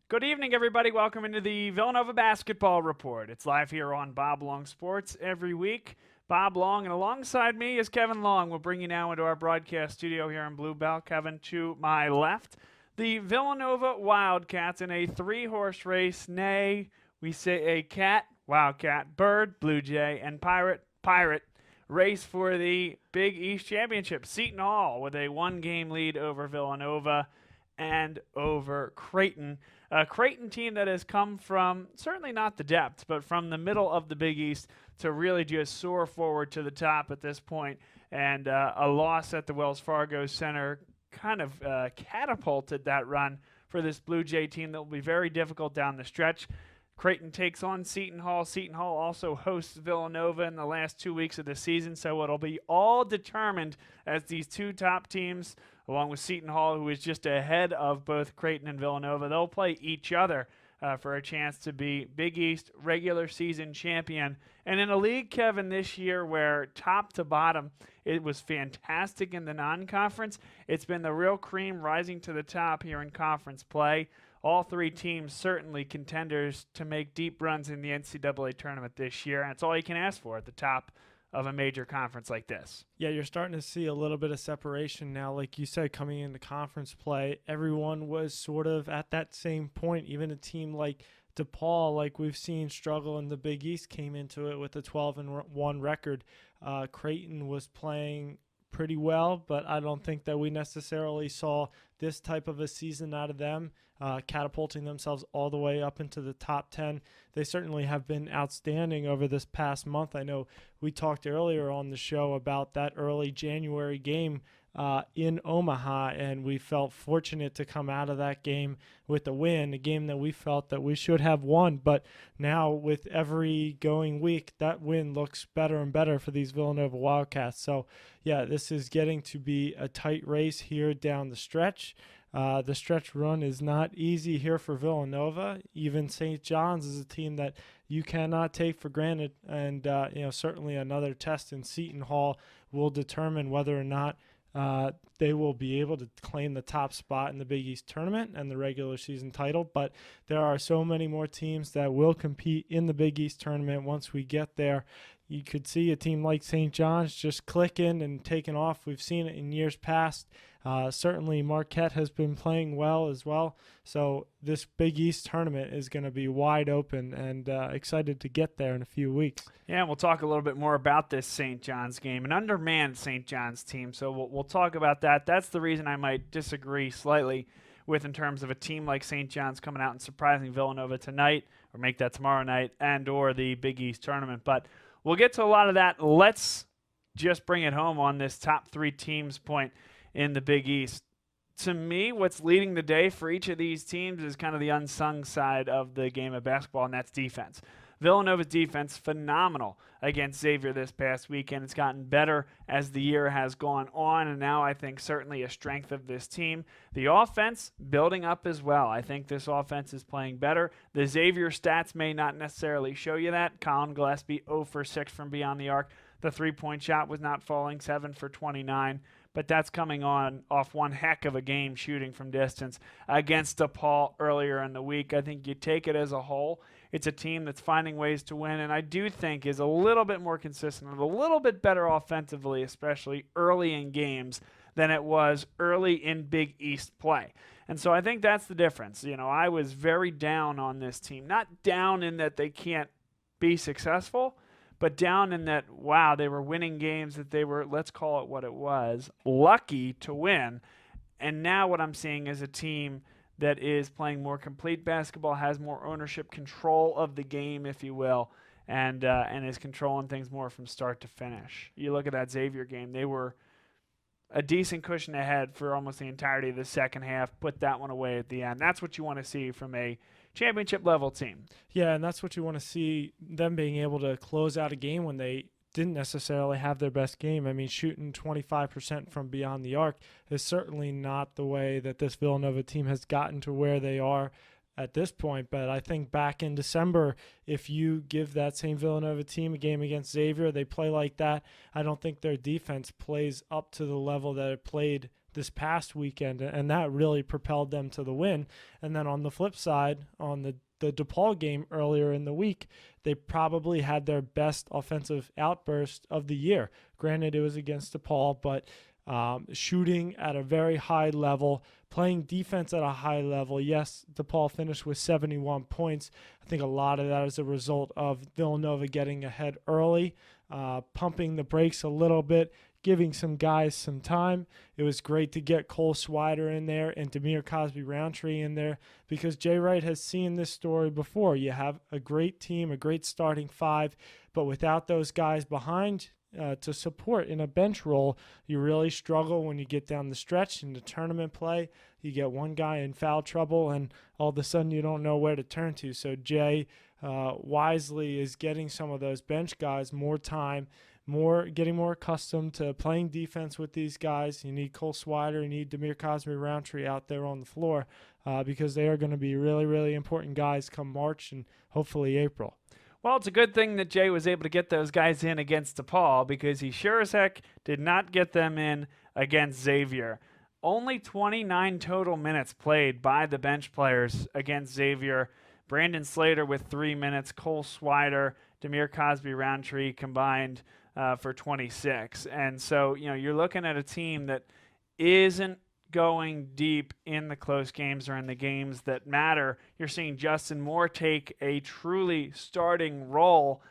Good evening, everybody. Welcome into the Villanova Basketball Report. It's live here on Bob Long Sports every week. Bob Long, and alongside me is Kevin Long. We'll bring you now into our broadcast studio here in Bluebell. Kevin, to my left. The Villanova Wildcats in a three-horse race, nay, we say a cat, Wildcat, Bird, Blue Jay, and Pirate race for the Big East Championship. Seton Hall with a one-game lead over Villanova and over Creighton. A Creighton team that has come from, certainly not the depths, but from the middle of the Big East to really just soar forward to the top at this point. And a loss at the Wells Fargo Center kind of catapulted that run for this Blue Jay team that will be very difficult down the stretch. Creighton takes on Seton Hall. Seton Hall also hosts Villanova in the last 2 weeks of the season, so it'll be all determined as these two top teams, along with Seton Hall, who is just ahead of both Creighton and Villanova, they'll play each other for a chance to be Big East regular season champion. And in a league, Kevin, this year where top to bottom, it was fantastic in the non-conference, it's been the real cream rising to the top here in conference play. All three teams certainly contenders to make deep runs in the NCAA tournament this year, and it's all you can ask for at the top of a major conference like this. Yeah, you're starting to see a little bit of separation now. Like you said, coming into conference play, everyone was sort of at that same point. Even a team like DePaul, like we've seen struggle in the Big East, came into it with a 12-1 record. Creighton was playing pretty well, but I don't think that we necessarily saw this type of a season out of them, catapulting themselves all the way up into the top 10. They certainly have been outstanding over this past month. I know we talked earlier on the show about that early January game in Omaha, and we felt fortunate to come out of that game with a win, a game that we felt that we should have won. But now with every going week, that win looks better and better for these Villanova Wildcats. So, yeah, this is getting to be a tight race here down the stretch. The stretch run is not easy here for Villanova. Even St. John's is a team that you cannot take for granted. And, certainly another test in Seton Hall will determine whether or not they will be able to claim the top spot in the Big East tournament and the regular season title. But there are so many more teams that will compete in the Big East tournament once we get there. You could see a team like St. John's just clicking and taking off. We've seen it in years past. Certainly Marquette has been playing well as well. So this Big East tournament is going to be wide open, and excited to get there in a few weeks. Yeah, we'll talk a little bit more about this St. John's game, an undermanned St. John's team. So we'll talk about that. That's the reason I might disagree slightly with in terms of a team like St. John's coming out and surprising Villanova tonight, or make that tomorrow night, and or the Big East tournament. But we'll get to a lot of that. Let's just bring it home on this top three teams point in the Big East. To me, what's leading the day for each of these teams is kind of the unsung side of the game of basketball, and that's defense. Villanova's defense, phenomenal against Xavier this past weekend. It's gotten better as the year has gone on, and now I think certainly a strength of this team. The offense building up as well. I think this offense is playing better. The Xavier stats may not necessarily show you that. Colin Gillespie 0 for 6 from beyond the arc. The three-point shot was not falling, 7 for 29. But that's coming off one heck of a game shooting from distance against DePaul earlier in the week. I think you take it as a whole, it's a team that's finding ways to win, and I do think is a little bit more consistent, a little bit better offensively, especially early in games, than it was early in Big East play. And so I think that's the difference. I was very down on this team. Not down in that they can't be successful, but down in that, wow, they were winning games that they were, let's call it what it was, lucky to win. And now what I'm seeing is a team that is playing more complete basketball, has more ownership, control of the game, if you will, and is controlling things more from start to finish. You look at that Xavier game, they were a decent cushion ahead for almost the entirety of the second half, put that one away at the end. That's what you want to see from a championship level team. Yeah, and that's what you want to see, them being able to close out a game when they didn't necessarily have their best game. I mean, shooting 25% from beyond the arc is certainly not the way that this Villanova team has gotten to where they are at this point. But I think back in December, if you give that same Villanova team a game against Xavier, they play like that, I don't think their defense plays up to the level that it played this past weekend, and that really propelled them to the win. And then on the flip side, on the DePaul game earlier in the week, they probably had their best offensive outburst of the year. Granted, it was against DePaul, but shooting at a very high level, playing defense at a high level. Yes, DePaul finished with 71 points. I think a lot of that is a result of Villanova getting ahead early, pumping the brakes a little bit, giving some guys some time. It was great to get Cole Swider in there and Demir Cosby-Roundtree in there, because Jay Wright has seen this story before. You have a great team, a great starting five, but without those guys behind to support in a bench role, you really struggle when you get down the stretch in the tournament play. You get one guy in foul trouble, and all of a sudden you don't know where to turn to. So Jay wisely is getting some of those bench guys more time, getting more accustomed to playing defense with these guys. You need Cole Swider, you need Demir Cosby-Roundtree out there on the floor because they are going to be really, really important guys come March and hopefully April. Well, it's a good thing that Jay was able to get those guys in against DePaul, because he sure as heck did not get them in against Xavier. Only 29 total minutes played by the bench players against Xavier. Brandon Slater with 3 minutes, Cole Swider, Demir Cosby-Roundtree combined for 26. And so, you're looking at a team that isn't going deep in the close games or in the games that matter. You're seeing Justin Moore take a truly starting role,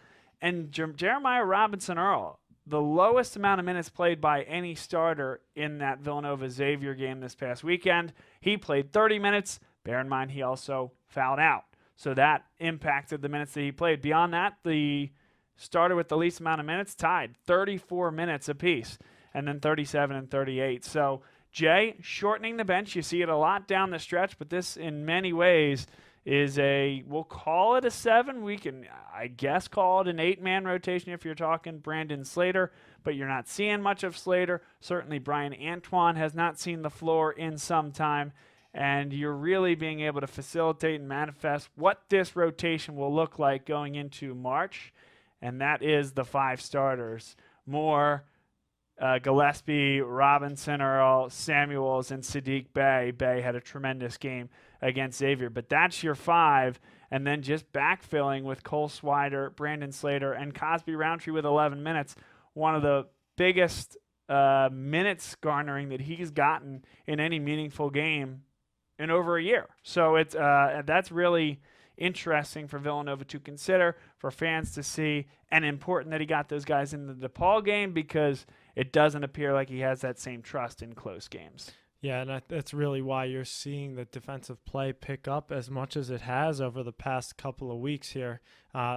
and Jeremiah Robinson-Earl, the lowest amount of minutes played by any starter in that Villanova-Xavier game this past weekend. He played 30 minutes. Bear in mind, he also fouled out, so that impacted the minutes that he played. Beyond that, the starter with the least amount of minutes tied 34 minutes apiece, and then 37 and 38. So Jay shortening the bench. You see it a lot down the stretch, but this in many ways is we'll call it a 7. We can, I guess, call it an 8-man rotation if you're talking Brandon Slater, but you're not seeing much of Slater. Certainly Brian Antoine has not seen the floor in some time, and you're really being able to facilitate and manifest what this rotation will look like going into March, and that is the 5 starters. Moore, Gillespie, Robinson, Earl, Samuels, and Sadiq Bey. Bey had a tremendous game against Xavier. But that's your 5, and then just backfilling with Cole Swider, Brandon Slater, and Cosby-Roundtree with 11 minutes. One of the biggest minutes garnering that he's gotten in any meaningful game in over a year. So that's really interesting for Villanova to consider, for fans to see, and important that he got those guys in the DePaul game, because it doesn't appear like he has that same trust in close games. Yeah, and that's really why you're seeing the defensive play pick up as much as it has over the past couple of weeks here.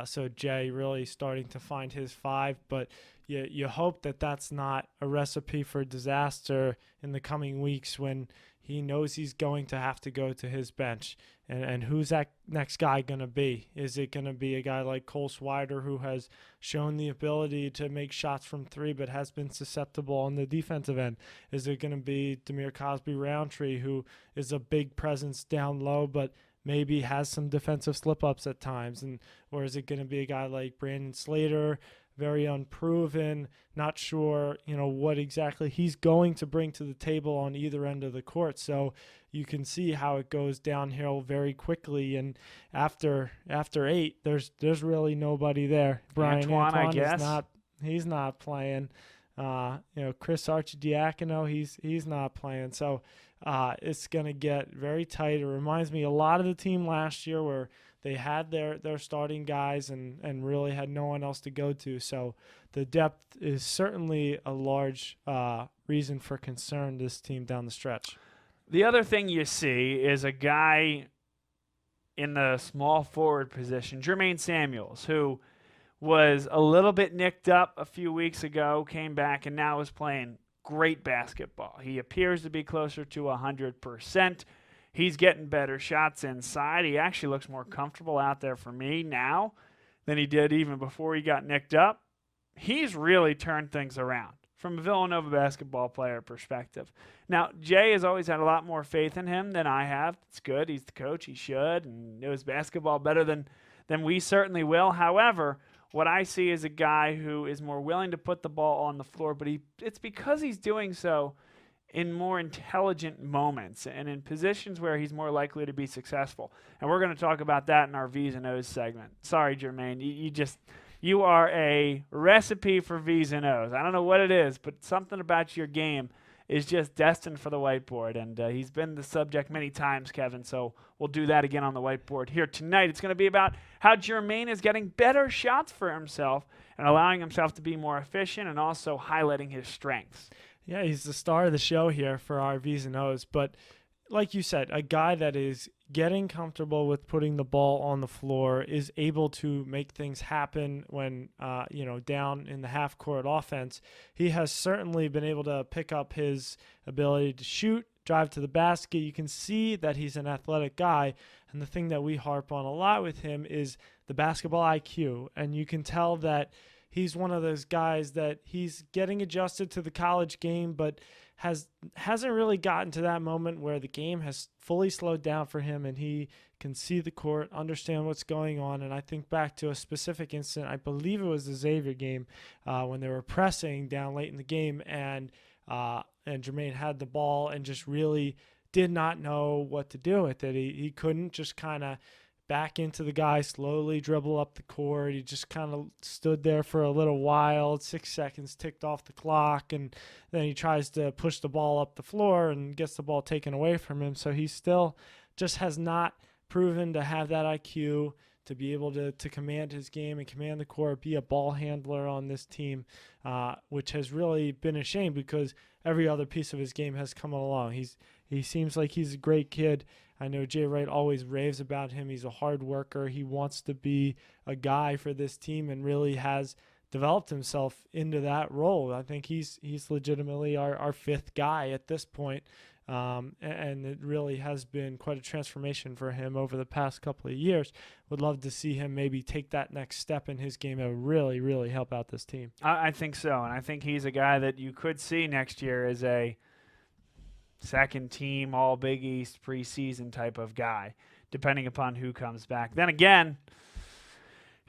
So Jay really starting to find his 5, but you hope that that's not a recipe for disaster in the coming weeks when he knows he's going to have to go to his bench. And who's that next guy going to be? Is it going to be a guy like Cole Swider, who has shown the ability to make shots from 3 but has been susceptible on the defensive end? Is it going to be Demir Cosby-Roundtree, who is a big presence down low but maybe has some defensive slip-ups at times? Or is it going to be a guy like Brandon Slater, very unproven, not sure, what exactly he's going to bring to the table on either end of the court. So you can see how it goes downhill very quickly. And after 8, there's really nobody there. Brian Antoine I guess. He's not playing. Chris Archidiakono, he's not playing. So it's going to get very tight. It reminds me a lot of the team last year where they had their starting guys and really had no one else to go to. So the depth is certainly a large reason for concern, this team down the stretch. The other thing you see is a guy in the small forward position, Jermaine Samuels, who was a little bit nicked up a few weeks ago, came back, and now is playing great basketball. He appears to be closer to 100%. He's getting better shots inside. He actually looks more comfortable out there for me now than he did even before he got nicked up. He's really turned things around from a Villanova basketball player perspective. Now, Jay has always had a lot more faith in him than I have. It's good. He's the coach. He should, and knows basketball better than we certainly will. However, what I see is a guy who is more willing to put the ball on the floor, but it's because he's doing so in more intelligent moments and in positions where he's more likely to be successful. And we're going to talk about that in our V's and O's segment. Sorry, Jermaine, you are a recipe for V's and O's. I don't know what it is, but something about your game is just destined for the whiteboard. And he's been the subject many times, Kevin, so we'll do that again on the whiteboard here tonight. It's going to be about how Jermaine is getting better shots for himself and allowing himself to be more efficient and also highlighting his strengths. Yeah, he's the star of the show here for our V's and O's. But like you said, a guy that is getting comfortable with putting the ball on the floor, is able to make things happen when, down in the half-court offense. He has certainly been able to pick up his ability to shoot, drive to the basket. You can see that he's an athletic guy. And the thing that we harp on a lot with him is the basketball IQ. And you can tell that he's one of those guys that he's getting adjusted to the college game, but hasn't really gotten to that moment where the game has fully slowed down for him and he can see the court, understand what's going on. And I think back to a specific incident, I believe it was the Xavier game, when they were pressing down late in the game, and Jermaine had the ball and just really did not know what to do with it. He couldn't just kind of back into the guy, slowly dribble up the court. He just kind of stood there for a little while. 6 seconds ticked off the clock, and then he tries to push the ball up the floor and gets the ball taken away from him. So he still just has not proven to have that IQ to be able to command his game and command the court, be a ball handler on this team, which has really been a shame because every other piece of his game has come along. He seems like he's a great kid. I know Jay Wright always raves about him. He's a hard worker. He wants to be a guy for this team and really has developed himself into that role. I think he's legitimately our fifth guy at this point. And it really has been quite a transformation for him over the past couple of years. Would love to see him maybe take that next step in his game and really, really help out this team. I think so, and I think he's a guy that you could see next year as a second team all Big East preseason type of guy, depending upon who comes back. Then again,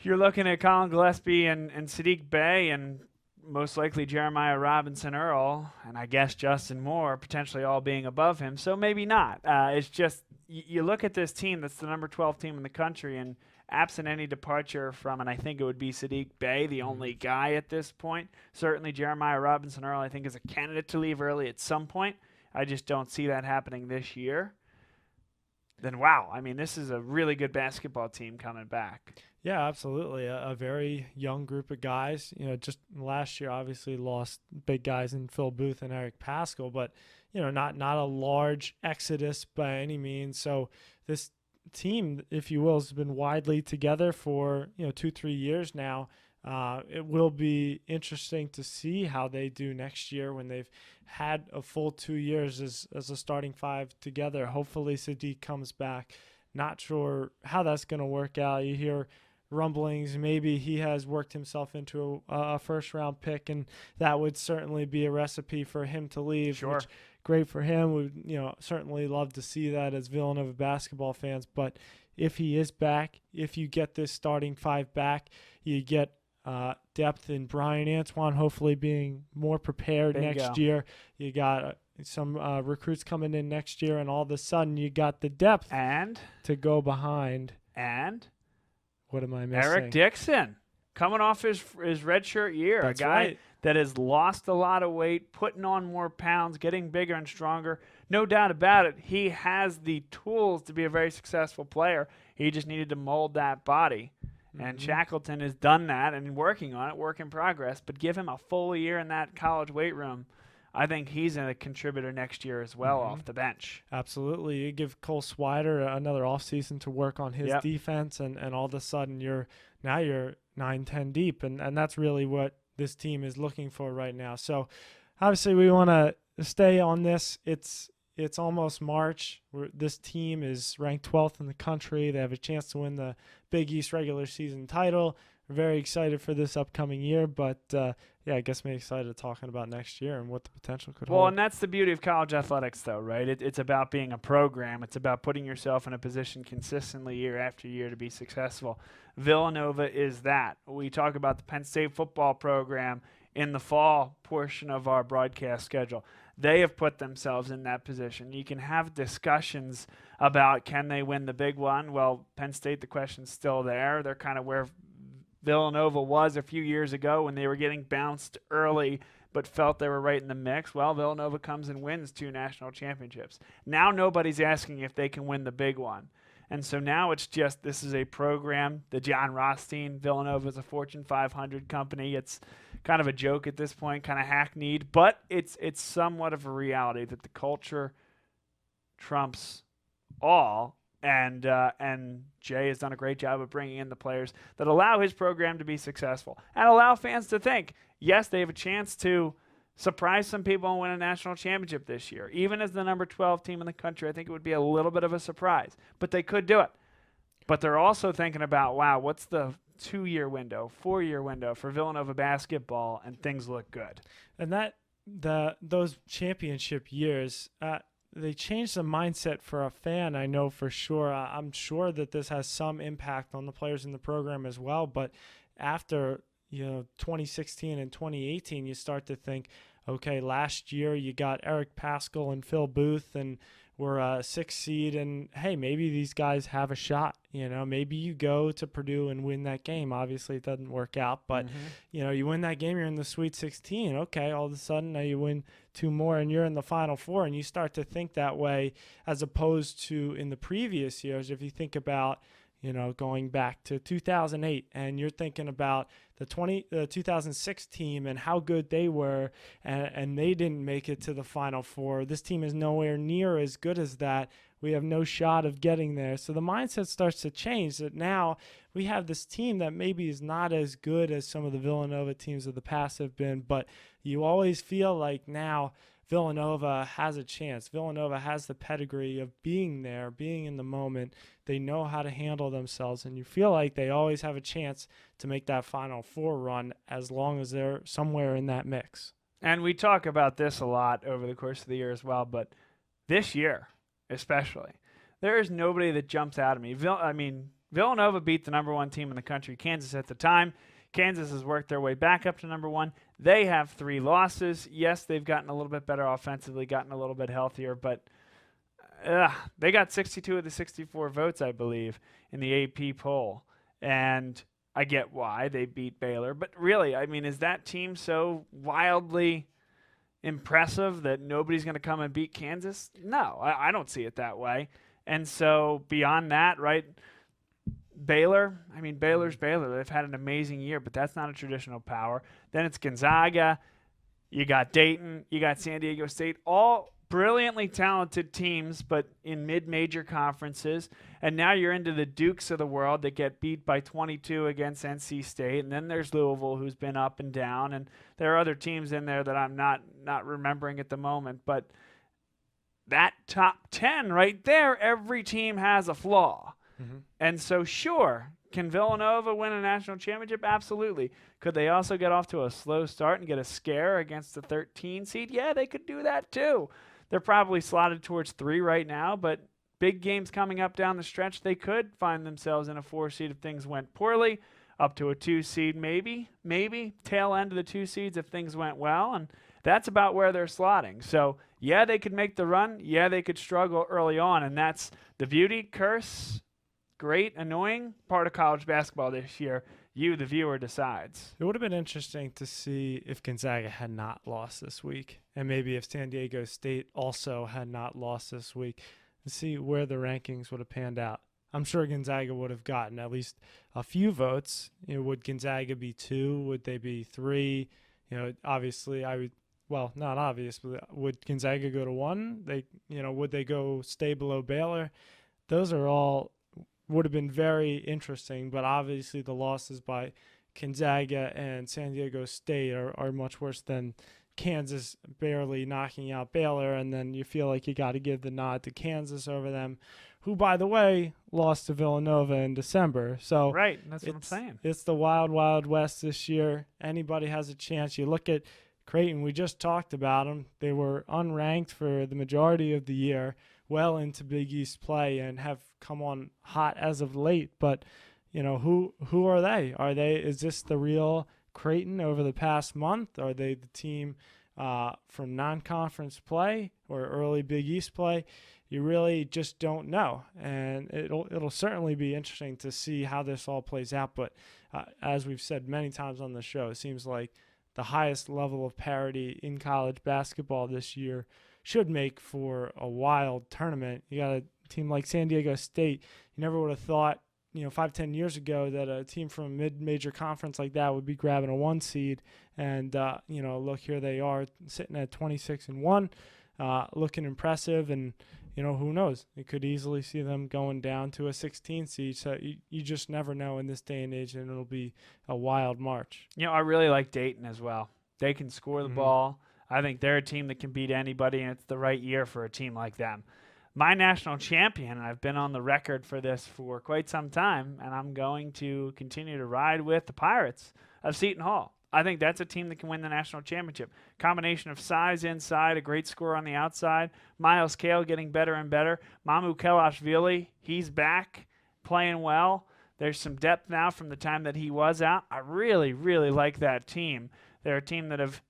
you're looking at Colin Gillespie and Sadiq Bey and most likely Jeremiah Robinson Earl, and I guess Justin Moore potentially all being above him, so maybe not. It's just you look at this team that's the number 12 team in the country, and absent any departure from, and I think it would be Sadiq Bey, the only guy at this point. Certainly Jeremiah Robinson Earl, I think, is a candidate to leave early at some point. I just don't see that happening this year. Then, wow, I mean, this is a really good basketball team coming back. Yeah, absolutely. A very young group of guys. Just last year, obviously lost big guys in Phil Booth and Eric Paschal, but not a large exodus by any means. So this team, if you will, has been widely together for 2-3 years now. It will be interesting to see how they do next year when they've had a full 2 years as a starting five together. Hopefully Sadiq comes back. Not sure how that's going to work out. You hear rumblings, maybe he has worked himself into a first-round pick, and that would certainly be a recipe for him to leave. Sure. Which, great for him. We certainly love to see that as Villanova basketball fans. But if he is back, if you get this starting five back, you get depth in Brian Antoine hopefully being more prepared next year. You got some recruits coming in next year, and all of a sudden you got the depth to go behind. And what am I missing? Eric Dixon coming off his redshirt year. That's a guy right. that has lost a lot of weight, putting on more pounds, getting bigger and stronger. No doubt about it. He has the tools to be a very successful player. He just needed to mold that body. And Shackleton has done that and working on it, work in progress. But give him a full year in that college weight room. I think he's a contributor next year as well off the bench. Absolutely. You give Cole Swider another offseason to work on his defense, and all of a sudden you're 9-10 deep. And that's really what this team is looking for right now. So obviously we want to stay on this. It's almost March. This team is ranked 12th in the country. They have a chance to win the Big East regular season title. We're very excited for this upcoming year, but I guess I'm excited talking about next year and what the potential could hold. Well, and that's the beauty of college athletics, though, right? It's about being a program. It's about putting yourself in a position consistently year after year to be successful. Villanova is that. We talk about the Penn State football program in the fall portion of our broadcast schedule. They have put themselves in that position. You can have discussions about can they win the big one. Well, Penn State, the question's still there. They're kind of where Villanova was a few years ago when they were getting bounced early but felt they were right in the mix. Well, Villanova comes and wins 2 national championships. Now nobody's asking if they can win the big one. And so now it's just this is a program. The John Rothstein, Villanova is a Fortune 500 company. It's kind of a joke at this point, kind of hackneyed, but it's somewhat of a reality that the culture trumps all. And Jay has done a great job of bringing in the players that allow his program to be successful and allow fans to think, yes, they have a chance to surprise some people and win a national championship this year. Even as the number 12 team in the country, I think it would be a little bit of a surprise, but they could do it. But they're also thinking about, wow, what's the 2-year window, 4-year window for Villanova basketball, and things look good. And those championship years, they changed the mindset for a fan, I know for sure. I'm sure that this has some impact on the players in the program as well, but after 2016 and 2018, you start to think, okay, last year you got Eric Paschal and Phil Booth and we're a 6th seed, and hey, maybe these guys have a shot. Maybe you go to Purdue and win that game. Obviously, it doesn't work out, but you win that game, you're in the Sweet 16. Okay, all of a sudden now you win 2 more and you're in the Final Four, and you start to think that way as opposed to in the previous years. If you think about going back to 2008, and you're thinking about the 2006 team and how good they were, and they didn't make it to the Final Four. This team is nowhere near as good as that. We have no shot of getting there. So the mindset starts to change that now we have this team that maybe is not as good as some of the Villanova teams of the past have been, but you always feel like now Villanova has a chance. Villanova has the pedigree of being there, being in the moment. They know how to handle themselves, and you feel like they always have a chance to make that Final Four run as long as they're somewhere in that mix. And we talk about this a lot over the course of the year as well, but this year especially, there is nobody that jumps out at me. Villanova beat the number 1 team in the country, Kansas at the time. Kansas has worked their way back up to number 1. They have 3 losses. Yes, they've gotten a little bit better offensively, gotten a little bit healthier, but they got 62 of the 64 votes, I believe, in the AP poll. And I get why they beat Baylor. But really, is that team so wildly impressive that nobody's going to come and beat Kansas? No, I don't see it that way. And so beyond that, right, Baylor's Baylor. They've had an amazing year, but that's not a traditional power. Then it's Gonzaga. You got Dayton. You got San Diego State. All brilliantly talented teams, but in mid-major conferences. And now you're into the Dukes of the world that get beat by 22 against NC State. And then there's Louisville, who's been up and down. And there are other teams in there that I'm not remembering at the moment. But that top 10 right there, every team has a flaw. And so, sure, can Villanova win a national championship? Absolutely. Could they also get off to a slow start and get a scare against the 13 seed? Yeah, they could do that too. They're probably slotted towards 3 right now, but big games coming up down the stretch, they could find themselves in a 4 seed if things went poorly, up to a 2 seed maybe, tail end of the 2 seeds if things went well, and that's about where they're slotting. So, yeah, they could make the run. Yeah, they could struggle early on, and that's the beauty, curse, great, annoying part of college basketball this year. You, the viewer, decides. It would have been interesting to see if Gonzaga had not lost this week, and maybe if San Diego State also had not lost this week, and see where the rankings would have panned out. I'm sure Gonzaga would have gotten at least a few votes. Would Gonzaga be 2? Would they be 3? Obviously, not obvious, but would Gonzaga go to 1? Would they go stay below Baylor? Those are all would have been very interesting, but obviously the losses by Gonzaga and San Diego State are much worse than Kansas barely knocking out Baylor, and then you feel like you got to give the nod to Kansas over them, who, by the way, lost to Villanova in December. So right, that's what I'm saying. It's the wild, wild west this year. Anybody has a chance. You look at Creighton, we just talked about them. They were unranked for the majority of the year, well into Big East play, and have come on hot as of late. But, who are they? Is this the real Creighton over the past month? Are they the team from non-conference play or early Big East play, you really just don't know. And it'll certainly be interesting to see how this all plays out. But as we've said many times on the show, it seems like the highest level of parity in college basketball this year should make for a wild tournament. You got a team like San Diego State. You never would have thought, 5-10 years ago that a team from a mid-major conference like that would be grabbing a 1 seed. And, look, here they are sitting at 26-1, looking impressive. And, who knows? You could easily see them going down to a 16 seed. So you just never know in this day and age, and it'll be a wild march. I really like Dayton as well. They can score the ball. I think they're a team that can beat anybody, and it's the right year for a team like them. My national champion, and I've been on the record for this for quite some time, and I'm going to continue to ride with the Pirates of Seton Hall. I think that's a team that can win the national championship. Combination of size inside, a great scorer on the outside. Miles Cale getting better and better. Mamu Kelashvili, he's back, playing well. There's some depth now from the time that he was out. I really, really like that team. They're a team that have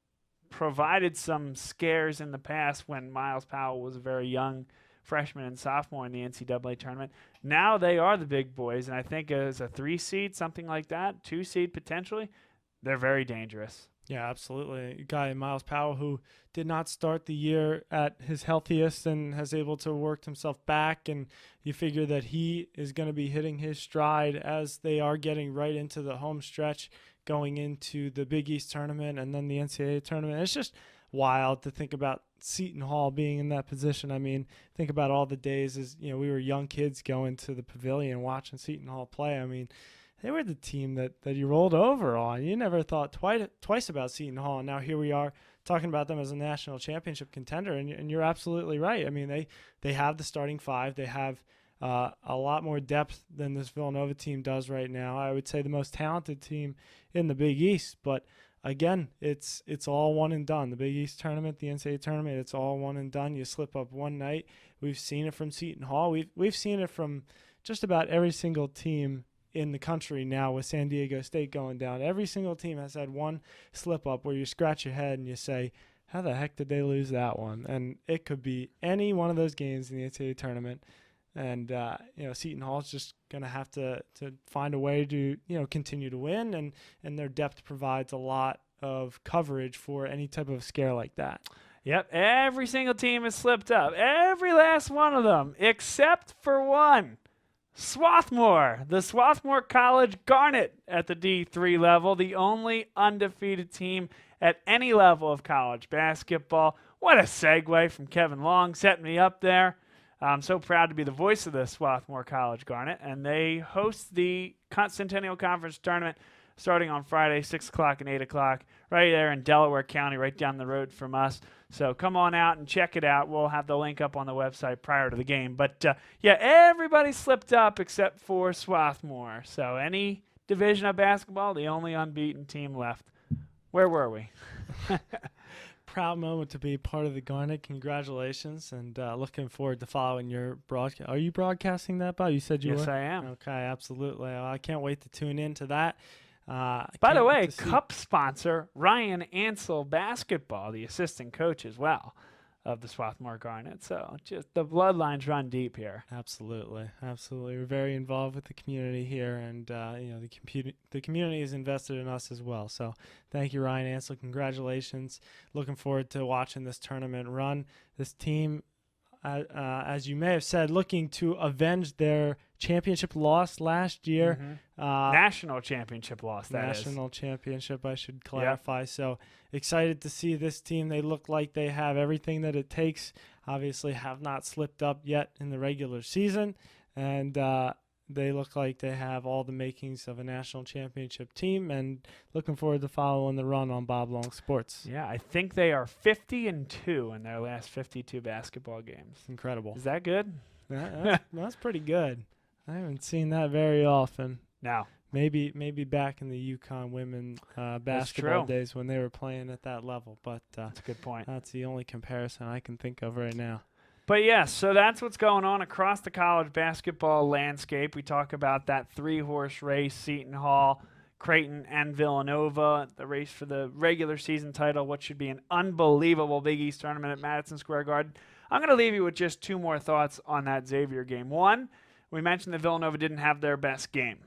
provided some scares in the past when Miles Powell was a very young freshman and sophomore in the NCAA tournament. Now they are the big boys, and I think as a 3 seed, something like that, 2 seed potentially, they're very dangerous. Yeah, absolutely. A guy, Miles Powell, who did not start the year at his healthiest and has able to work himself back, and you figure that he is going to be hitting his stride as they are getting right into the home stretch going into the Big East tournament and then the NCAA tournament. It's just wild to think about Seton Hall being in that position. I mean, think about all the days as we were young kids going to the pavilion watching Seton Hall play. I mean, they were the team that you rolled over on. You never thought twice about Seton Hall, and now here we are talking about them as a national championship contender, and you're absolutely right. I mean, they have the starting 5. They have a lot more depth than this Villanova team does right now. I would say the most talented team in the Big East, but again, it's all one and done. The Big East tournament, the NCAA tournament, it's all one and done. You slip up one night. We've seen it from Seton Hall. We've seen it from just about every single team in the country now with San Diego State going down. Every single team has had one slip up where you scratch your head and you say, how the heck did they lose that one? And it could be any one of those games in the NCAA tournament. And, Seton Hall's just going to have to find a way to, continue to win. And their depth provides a lot of coverage for any type of scare like that. Yep, every single team has slipped up. Every last one of them, except for one. Swarthmore, the Swarthmore College Garnet at the D3 level, the only undefeated team at any level of college basketball. What a segue from Kevin Long, setting me up there. I'm so proud to be the voice of the Swarthmore College Garnet, and they host the Centennial Conference Tournament starting on Friday, 6 o'clock and 8 o'clock, right there in Delaware County, right down the road from us. So come on out and check it out. We'll have the link up on the website prior to the game. But, everybody slipped up except for Swarthmore. So any division of basketball, the only unbeaten team left. Where were we? Proud moment to be part of the Garnet. Congratulations, and looking forward to following your broadcast. Are you broadcasting that, Bob? You said you were? Yes, I am. Okay, absolutely. Well, I can't wait to tune into that. By the way, Cup sponsor Ryan Ansell Basketball, the assistant coach as well of the Swarthmore Garnet. So just the bloodlines run deep here. Absolutely. We're very involved with the community here, and the community is invested in us as well. So thank you, Ryan Ansell. Congratulations. Looking forward to watching this tournament run. This team, as you may have said, looking to avenge their championship loss last year. National championship loss, National championship, I should clarify. Yep. So excited to see this team. They look like they have everything that it takes. Obviously have not slipped up yet in the regular season. And they look like they have all the makings of a national championship team, and looking forward to following the run on Bob Long Sports. Yeah, I think they are 50-2 in their last 52 basketball games. Incredible. Is that good? That's pretty good. I haven't seen that very often. No. Maybe back in the UConn women basketball days when they were playing at that level. But that's a good point. That's the only comparison I can think of right now. But yes, so that's what's going on across the college basketball landscape. We talk about that 3-horse race, Seton Hall Creighton and Villanova, the race for the regular season title, what should be an unbelievable Big East tournament at Madison Square Garden. I'm going to leave you with just two more thoughts on that Xavier game. One, we mentioned that Villanova didn't have their best game,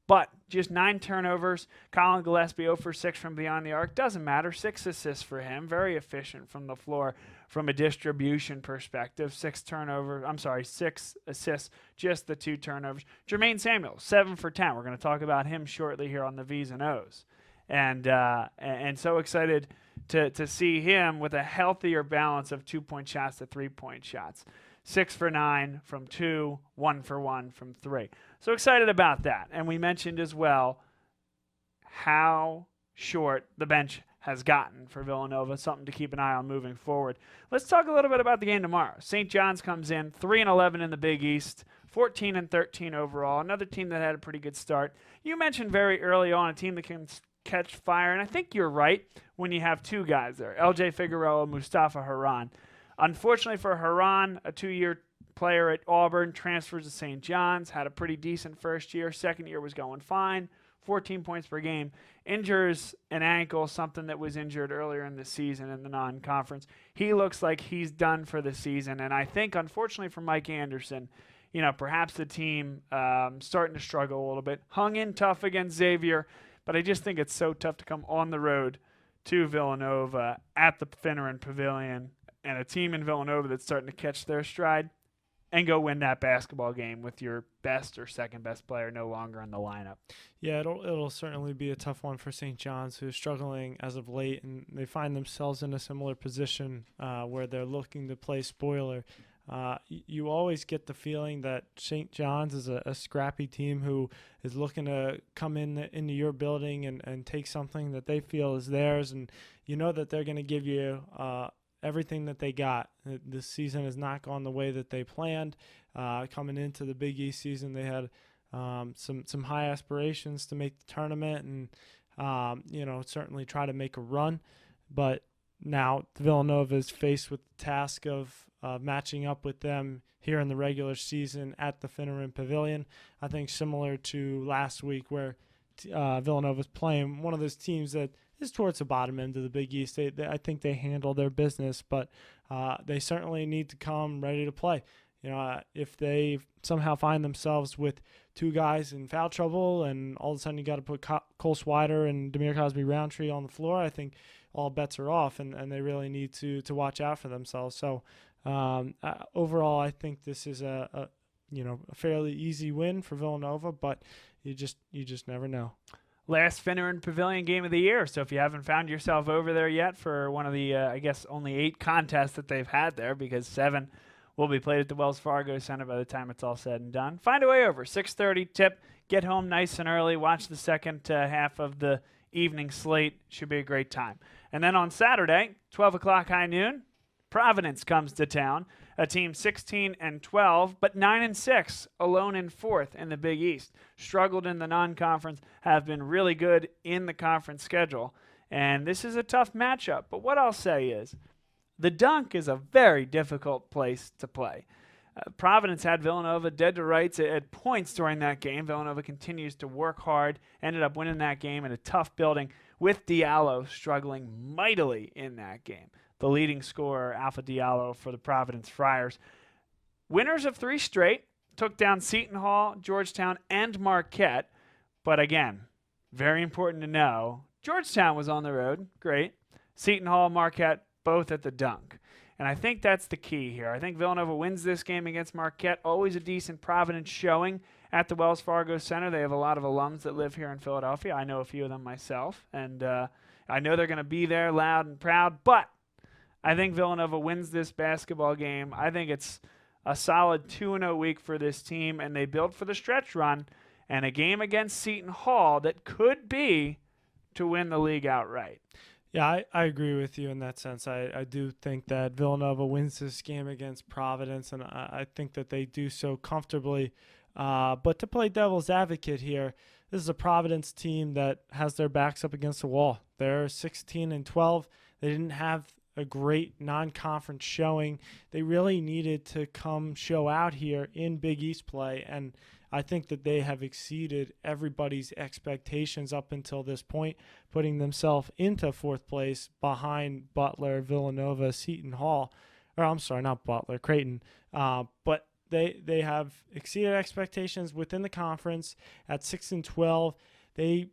but just 9 turnovers. Colin Gillespie 0 for 6 from beyond the arc. Doesn't matter. 6 assists for him. Very efficient from the floor from a distribution perspective. 6 assists, just the 2 turnovers. Jermaine Samuels 7 for 10. We're going to talk about him shortly here on the V's and O's. And so excited to see him with a healthier balance of 2-point shots to 3-point shots. 6 for 9 from 2, 1 for 1 from 3. So excited about that. And we mentioned as well how short the bench has gotten for Villanova, something to keep an eye on moving forward. Let's talk a little bit about the game tomorrow. St. John's comes in 3-11 in the Big East, 14-13 overall. Another team that had a pretty good start. You mentioned very early on a team that can catch fire, and I think you're right when you have 2 guys there, LJ Figueroa, Mustafa Haran. Unfortunately for Haran, a 2-year player at Auburn, transfers to St. John's, had a pretty decent first year. Second year was going fine, 14 points per game. Injures an ankle, something that was injured earlier in the season in the non-conference. He looks like he's done for the season, and I think, unfortunately for Mike Anderson, perhaps the team starting to struggle a little bit. Hung in tough against Xavier, but I just think it's so tough to come on the road to Villanova at the Finneran Pavilion and a team in Villanova that's starting to catch their stride and go win that basketball game with your best or second best player no longer in the lineup. Yeah, it'll certainly be a tough one for St. John's, who's struggling as of late, and they find themselves in a similar position where they're looking to play spoiler. You always get the feeling that St. John's is a scrappy team who is looking to come into your building and take something that they feel is theirs, and you know that they're going to give you everything that they got. This season has not gone the way that they planned. Coming into the Big East season, they had some high aspirations to make the tournament and certainly try to make a run, but now Villanova is faced with the task of matching up with them here in the regular season at the Finneran Pavilion. I think similar to last week where Villanova's playing one of those teams that is towards the bottom end of the Big East. I think they handle their business, but they certainly need to come ready to play. If they somehow find themselves with 2 guys in foul trouble and all of a sudden you got to put Cole Swider and Demir Cosby-Roundtree on the floor, I think all bets are off, and they really need to watch out for themselves. So overall, I think this is a fairly easy win for Villanova, but you just never know. Last Finneran Pavilion game of the year. So if you haven't found yourself over there yet for one of the, only 8 contests that they've had there, because 7 will be played at the Wells Fargo Center by the time it's all said and done. Find a way over. 6:30 tip. Get home nice and early. Watch the second half of the evening slate. Should be a great time. And then on Saturday, 12 o'clock high noon, Providence comes to town. A team 16-12, but 9-6, alone in 4th in the Big East. Struggled in the non-conference, have been really good in the conference schedule. And this is a tough matchup. But what I'll say is, the Dunk is a very difficult place to play. Providence had Villanova dead to rights at points during that game. Villanova continues to work hard, ended up winning that game in a tough building, with Diallo struggling mightily in that game. The leading scorer, Alpha Diallo, for the Providence Friars. Winners of 3 straight, took down Seton Hall, Georgetown, and Marquette. But again, very important to know, Georgetown was on the road, great. Seton Hall, Marquette, both at the Dunk. And I think that's the key here. I think Villanova wins this game against Marquette. Always a decent Providence showing at the Wells Fargo Center. They have a lot of alums that live here in Philadelphia. I know a few of them myself. And I know they're going to be there loud and proud. But I think Villanova wins this basketball game. I think it's a solid 2-0 week for this team, and they build for the stretch run and a game against Seton Hall that could be to win the league outright. Yeah, I agree with you in that sense. I do think that Villanova wins this game against Providence, and I think that they do so comfortably. But to play devil's advocate here, this is a Providence team that has their backs up against the wall. They're 16-12. They didn't have a great non-conference showing. They really needed to come show out here in Big East play, and I think that they have exceeded everybody's expectations up until this point, putting themselves into fourth place behind Butler, Villanova, Seton Hall. Or I'm sorry, not Butler, Creighton. But they have exceeded expectations within the conference at 6-12. They,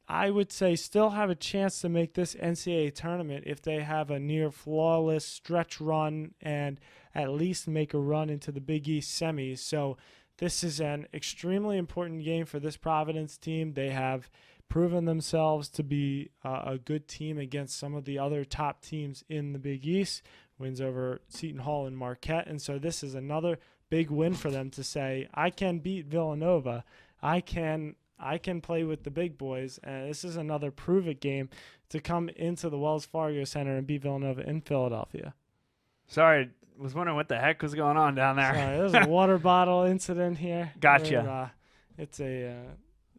I would say, still have a chance to make this NCAA tournament if they have a near flawless stretch run and at least make a run into the Big East semis. So this is an extremely important game for this Providence team. They have proven themselves to be a good team against some of the other top teams in the Big East, wins over Seton Hall and Marquette. And so this is another big win for them to say, I can beat Villanova. I can play with the big boys. And this is another prove-it game to come into the Wells Fargo Center and beat Villanova in Philadelphia. Sorry, was wondering what the heck was going on down there. Sorry, there's a water bottle incident here. Gotcha. Where, it's a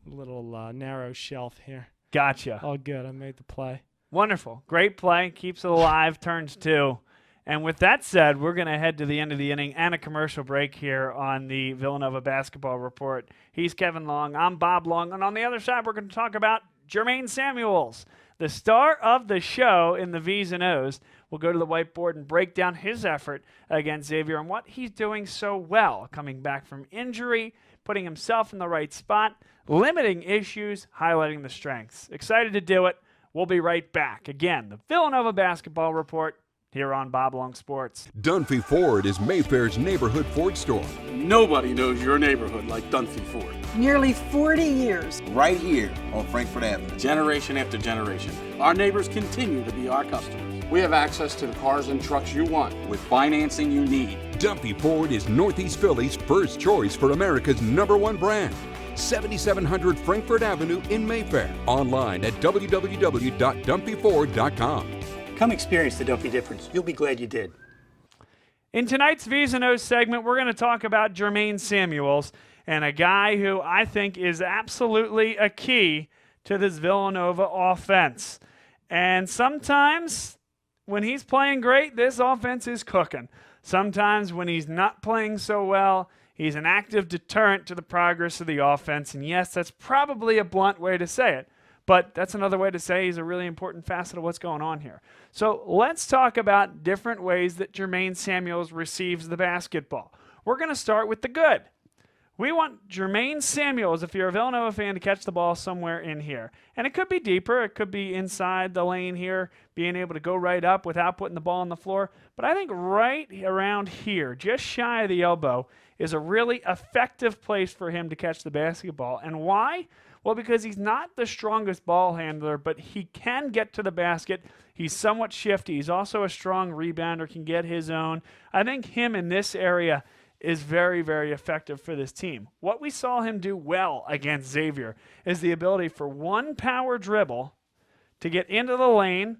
little narrow shelf here. Gotcha. All good. I made the play. Wonderful. Great play. Keeps it alive. Turns 2. And with that said, we're going to head to the end of the inning and a commercial break here on the Villanova Basketball Report. He's Kevin Long. I'm Bob Long. And on the other side, we're going to talk about Jermaine Samuels, the star of the show in the V's and O's. We'll go to the whiteboard and break down his effort against Xavier and what he's doing so well, coming back from injury, putting himself in the right spot, limiting issues, highlighting the strengths. Excited to do it. We'll be right back. Again, the Villanova Basketball Report here on Bob Long Sports. Dunphy Ford is Mayfair's neighborhood Ford store. Nobody knows your neighborhood like Dunphy Ford. Nearly 40 years. Right here on Frankfurt Avenue. Generation after generation. Our neighbors continue to be our customers. We have access to the cars and trucks you want with financing you need. Dunphy Ford is Northeast Philly's first choice for America's #1 brand. 7700 Frankfurt Avenue in Mayfair. Online at www.dunphyford.com. Come experience the Dunphy difference. You'll be glad you did. In tonight's V's and O's segment, we're going to talk about Jermaine Samuels, and a guy who I think is absolutely a key to this Villanova offense. And sometimes when he's playing great, this offense is cooking. Sometimes when he's not playing so well, he's an active deterrent to the progress of the offense. And yes, that's probably a blunt way to say it, but that's another way to say he's a really important facet of what's going on here. So let's talk about different ways that Jermaine Samuels receives the basketball. We're going to start with the good. We want Jermaine Samuels, if you're a Villanova fan, to catch the ball somewhere in here. And it could be deeper. It could be inside the lane here, being able to go right up without putting the ball on the floor. But I think right around here, just shy of the elbow, is a really effective place for him to catch the basketball. And why? Well, because he's not the strongest ball handler, but he can get to the basket. He's somewhat shifty. He's also a strong rebounder, can get his own. I think him in this area is very, very effective for this team. What we saw him do well against Xavier is the ability for one power dribble to get into the lane,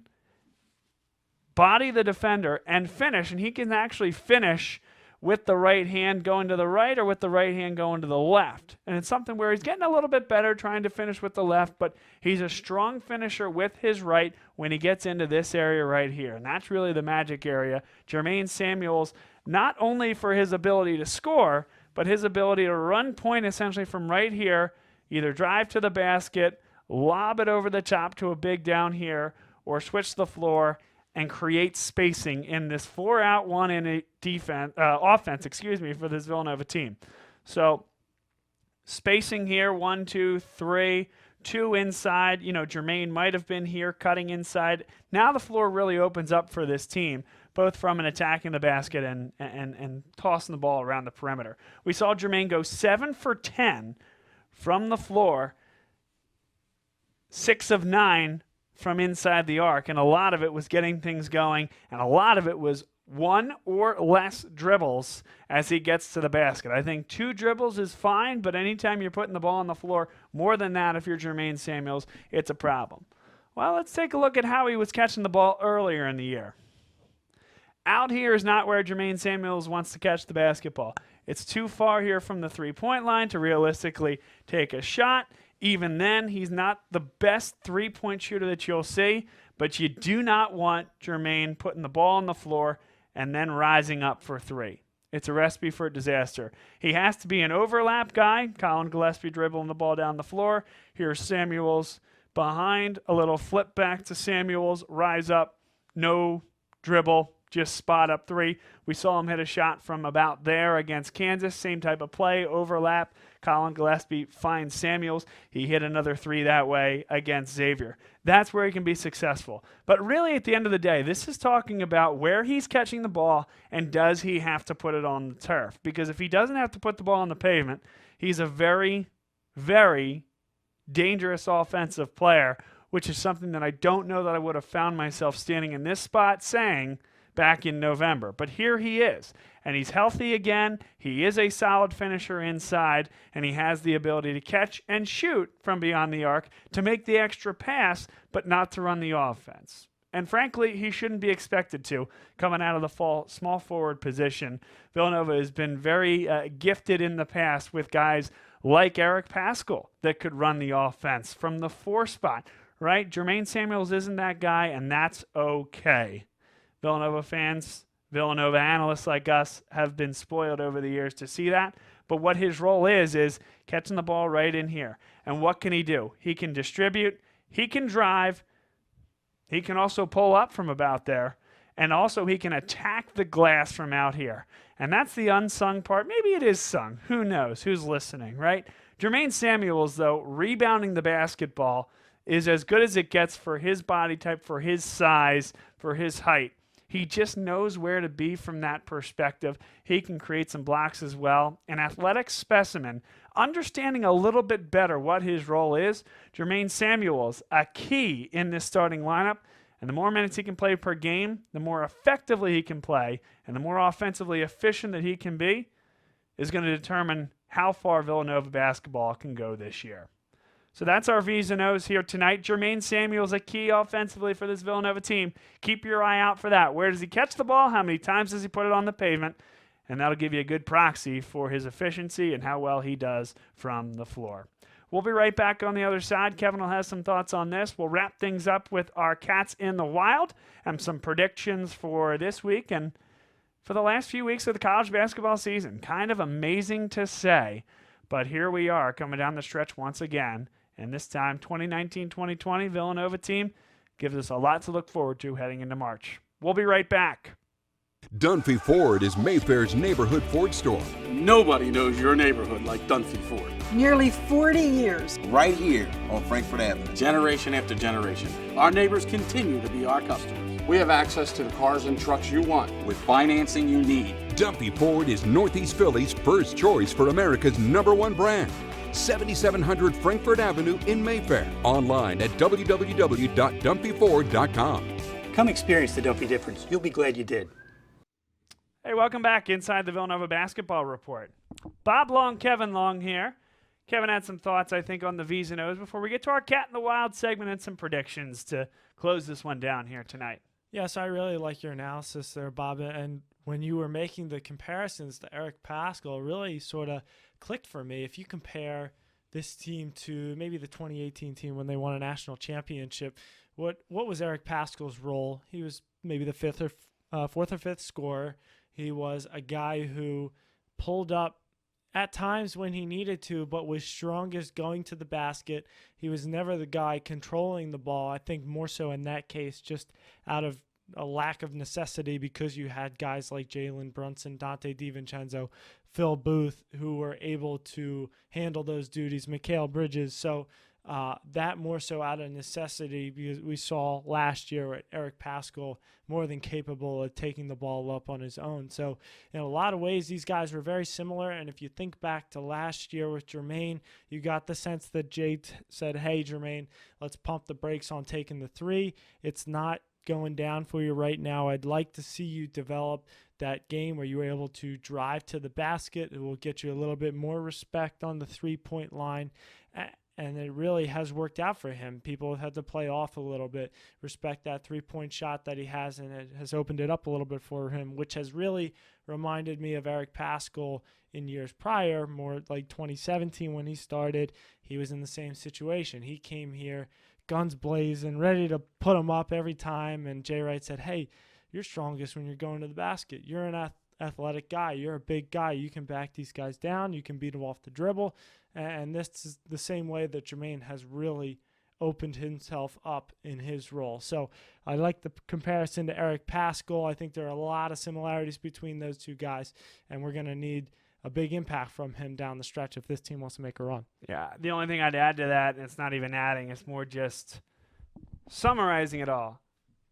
body the defender, and finish. And he can actually finish with the right hand going to the right or with the right hand going to the left. And it's something where he's getting a little bit better trying to finish with the left, but he's a strong finisher with his right when he gets into this area right here. And that's really the magic area. Jermaine Samuels, not only for his ability to score, but his ability to run point essentially from right here, either drive to the basket, lob it over the top to a big down here, or switch the floor and create spacing in this 4-out, 1-in offense, for this Villanova team. So spacing here, 1, 2, 3, 2 inside. You know, Jermaine might have been here cutting inside. Now the floor really opens up for this team, both from an attacking the basket and tossing the ball around the perimeter. We saw Jermaine go 7 for 10 from the floor, 6 of 9 from inside the arc, and a lot of it was getting things going, and a lot of it was one or less dribbles as he gets to the basket. I think 2 dribbles is fine, but anytime you're putting the ball on the floor, more than that, if you're Jermaine Samuels, it's a problem. Well, let's take a look at how he was catching the ball earlier in the year. Out here is not where Jermaine Samuels wants to catch the basketball. It's too far here from the three-point line to realistically take a shot. Even then, he's not the best three-point shooter that you'll see, but you do not want Jermaine putting the ball on the floor and then rising up for 3. it's a recipe for disaster. He has to be an overlap guy. Colin Gillespie dribbling the ball down the floor. Here's Samuels behind, a little flip back to Samuels, rise up, no dribble, just spot up three. We saw him hit a shot from about there against Kansas. Same type of play, overlap. Colin Gillespie finds Samuels. He hit another three that way against Xavier. That's where he can be successful. But really, at the end of the day, this is talking about where he's catching the ball and does he have to put it on the turf. Because if he doesn't have to put the ball on the pavement, he's a very, very dangerous offensive player, which is something that I don't know that I would have found myself standing in this spot saying back in November. But here he is, and he's healthy again. He is a solid finisher inside, and he has the ability to catch and shoot from beyond the arc to make the extra pass, but not to run the offense. And frankly, he shouldn't be expected to coming out of the small forward position. Villanova has been very gifted in the past with guys like Eric Paschal that could run the offense from the 4 spot, right? Jermaine Samuels isn't that guy, and that's okay. Villanova fans, Villanova analysts like us have been spoiled over the years to see that. But what his role is catching the ball right in here. And what can he do? He can distribute. He can drive. He can also pull up from about there. And also he can attack the glass from out here. And that's the unsung part. Maybe it is sung. Who knows? Who's listening, right? Jermaine Samuels, though, rebounding the basketball is as good as it gets for his body type, for his size, for his height. He just knows where to be from that perspective. He can create some blocks as well. An athletic specimen, understanding a little bit better what his role is. Jermaine Samuels, a key in this starting lineup. And the more minutes he can play per game, the more effectively he can play, and the more offensively efficient that he can be, is going to determine how far Villanova basketball can go this year. So that's our V's and O's here tonight. Jermaine Samuels, a key offensively for this Villanova team. Keep your eye out for that. Where does he catch the ball? How many times does he put it on the pavement? And that'll give you a good proxy for his efficiency and how well he does from the floor. We'll be right back on the other side. Kevin will have some thoughts on this. We'll wrap things up with our Cats in the Wild and some predictions for this week and for the last few weeks of the college basketball season. Kind of amazing to say, but here we are coming down the stretch once again. And this time, 2019-2020 Villanova team gives us a lot to look forward to heading into March. We'll be right back. Dunphy Ford is Mayfair's neighborhood Ford store. Nobody knows your neighborhood like Dunphy Ford. Nearly 40 years. Right here on Frankfurt Avenue. Generation after generation, our neighbors continue to be our customers. We have access to the cars and trucks you want with financing you need. Dunphy Ford is Northeast Philly's first choice for America's #1 brand. 7700 Frankfurt Avenue in Mayfair. Online at www.dunphyford.com. Come experience the Dumpy difference. You'll be glad you did. Hey, welcome back inside the Villanova Basketball Report. Bob Long, Kevin Long here. Kevin had some thoughts, I think, on the V's and O's before we get to our Cat in the Wild segment and some predictions to close this one down here tonight. Yes, I really like your analysis there, Bob. And when you were making the comparisons to Eric Paschal, it really sort of clicked for me. If you compare this team to maybe the 2018 team when they won a national championship, what was Eric Paschal's role? He was maybe the fourth or fifth scorer. He was a guy who pulled up at times when he needed to, but was strongest going to the basket. He was never the guy controlling the ball. I think more so in that case, just out of a lack of necessity, because you had guys like Jalen Brunson, Dante DiVincenzo, Phil Booth, who were able to handle those duties, Mikal Bridges. So that more so out of necessity, because we saw last year at Eric Paschal more than capable of taking the ball up on his own. So in a lot of ways, these guys were very similar. And if you think back to last year with Jermaine, you got the sense that Jay said, hey, Jermaine, let's pump the brakes on taking the three. It's not going down for you right now. I'd like to see you develop that game where you were able to drive to the basket. It will get you a little bit more respect on the three-point line. And it really has worked out for him. People have had to play off a little bit, respect that three-point shot that he has, and it has opened it up a little bit for him, which has really reminded me of Eric Paschal in years prior, more like 2017 when he started. He was in the same situation. He came here, guns blazing, ready to put him up every time, and Jay Wright said, hey, you're strongest when you're going to the basket. You're an athletic guy. You're a big guy. You can back these guys down. You can beat them off the dribble. And this is the same way that Jermaine has really opened himself up in his role. So I like the comparison to Eric Paschal. I think there are a lot of similarities between those two guys, and we're going to need a big impact from him down the stretch if this team wants to make a run. Yeah, the only thing I'd add to that, and it's not even adding, it's more just summarizing it all.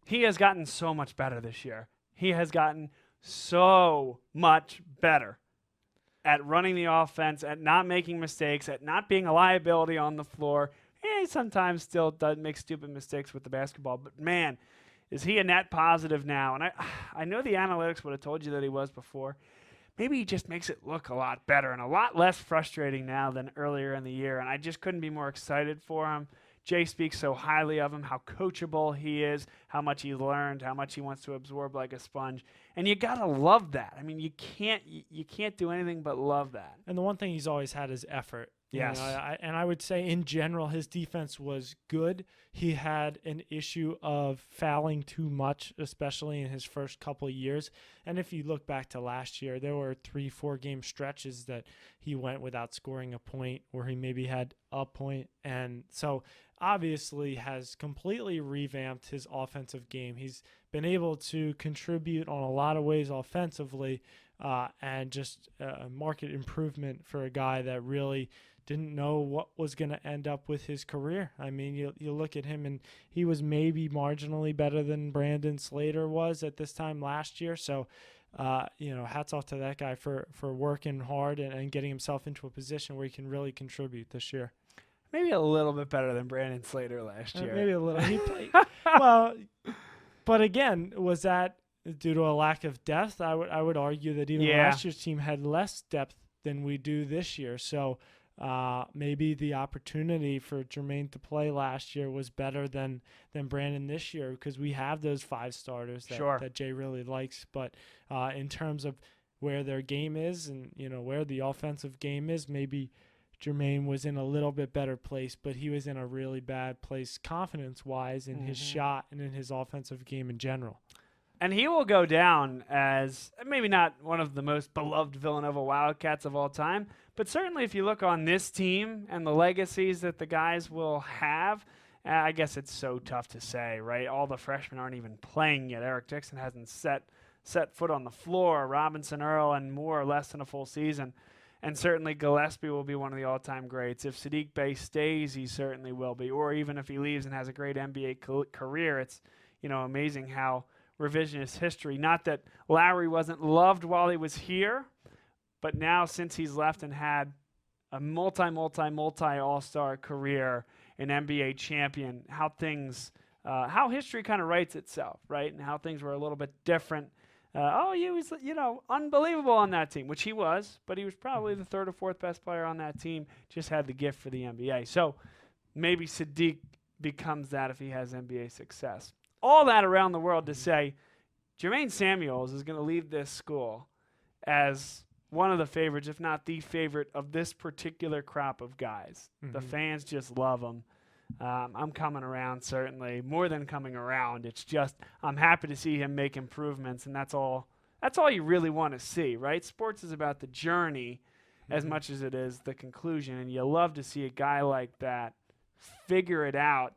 He has gotten so much better this year. He has gotten so much better at running the offense, at not making mistakes, at not being a liability on the floor. He sometimes still does make stupid mistakes with the basketball, but man, is he a net positive now. And I know the analytics would have told you that he was before. Maybe he just makes it look a lot better and a lot less frustrating now than earlier in the year, and I just couldn't be more excited for him. Jay speaks so highly of him, how coachable he is, how much he learned, how much he wants to absorb like a sponge. And you got to love that. I mean, you can't do anything but love that. And the one thing he's always had is effort. Yes. And I would say in general his defense was good. He had an issue of fouling too much, especially in his first couple of years. And if you look back to last year, there were 3-4 game stretches that he went without scoring a point, or he maybe had a point. And so obviously has completely revamped his offensive game. He's been able to contribute on a lot of ways offensively, and just a market improvement for a guy that really didn't know what was going to end up with his career. I mean, you look at him, and he was maybe marginally better than Brandon Slater was at this time last year. So, hats off to that guy for working hard and getting himself into a position where he can really contribute this year. Maybe a little bit better than Brandon Slater last year. Maybe a little. He played well, but again, was that due to a lack of depth? I would argue that even last year's team had less depth than we do this year. So maybe the opportunity for Jermaine to play last year was better than Brandon this year, because we have those 5 starters that Jay really likes. But in terms of where their game is and where the offensive game is, maybe Jermaine was in a little bit better place, but he was in a really bad place confidence-wise in his shot and in his offensive game in general. And he will go down as maybe not one of the most beloved Villanova Wildcats of all time, but certainly if you look on this team and the legacies that the guys will have, I guess it's so tough to say, right? All the freshmen aren't even playing yet. Eric Dixon hasn't set foot on the floor. Robinson Earl and Moore less than a full season. And certainly Gillespie will be one of the all-time greats. If Sadiq Bey stays, he certainly will be. Or even if he leaves and has a great NBA career, it's amazing how revisionist history. Not that Lowry wasn't loved while he was here, but now since he's left and had a multi all-star career, an NBA champion, how history kind of writes itself, right? And how things were a little bit different. He was, unbelievable on that team, which he was, but he was probably the 3rd or 4th best player on that team, just had the gift for the NBA. So maybe Sadiq becomes that if he has NBA success. All that around the world to say Jermaine Samuels is going to leave this school as one of the favorites, if not the favorite, of this particular crop of guys. The fans just love him. I'm coming around, certainly, more than coming around. It's just I'm happy to see him make improvements, and that's all you really want to see, right? Sports is about the journey as much as it is the conclusion, and you love to see a guy like that figure it out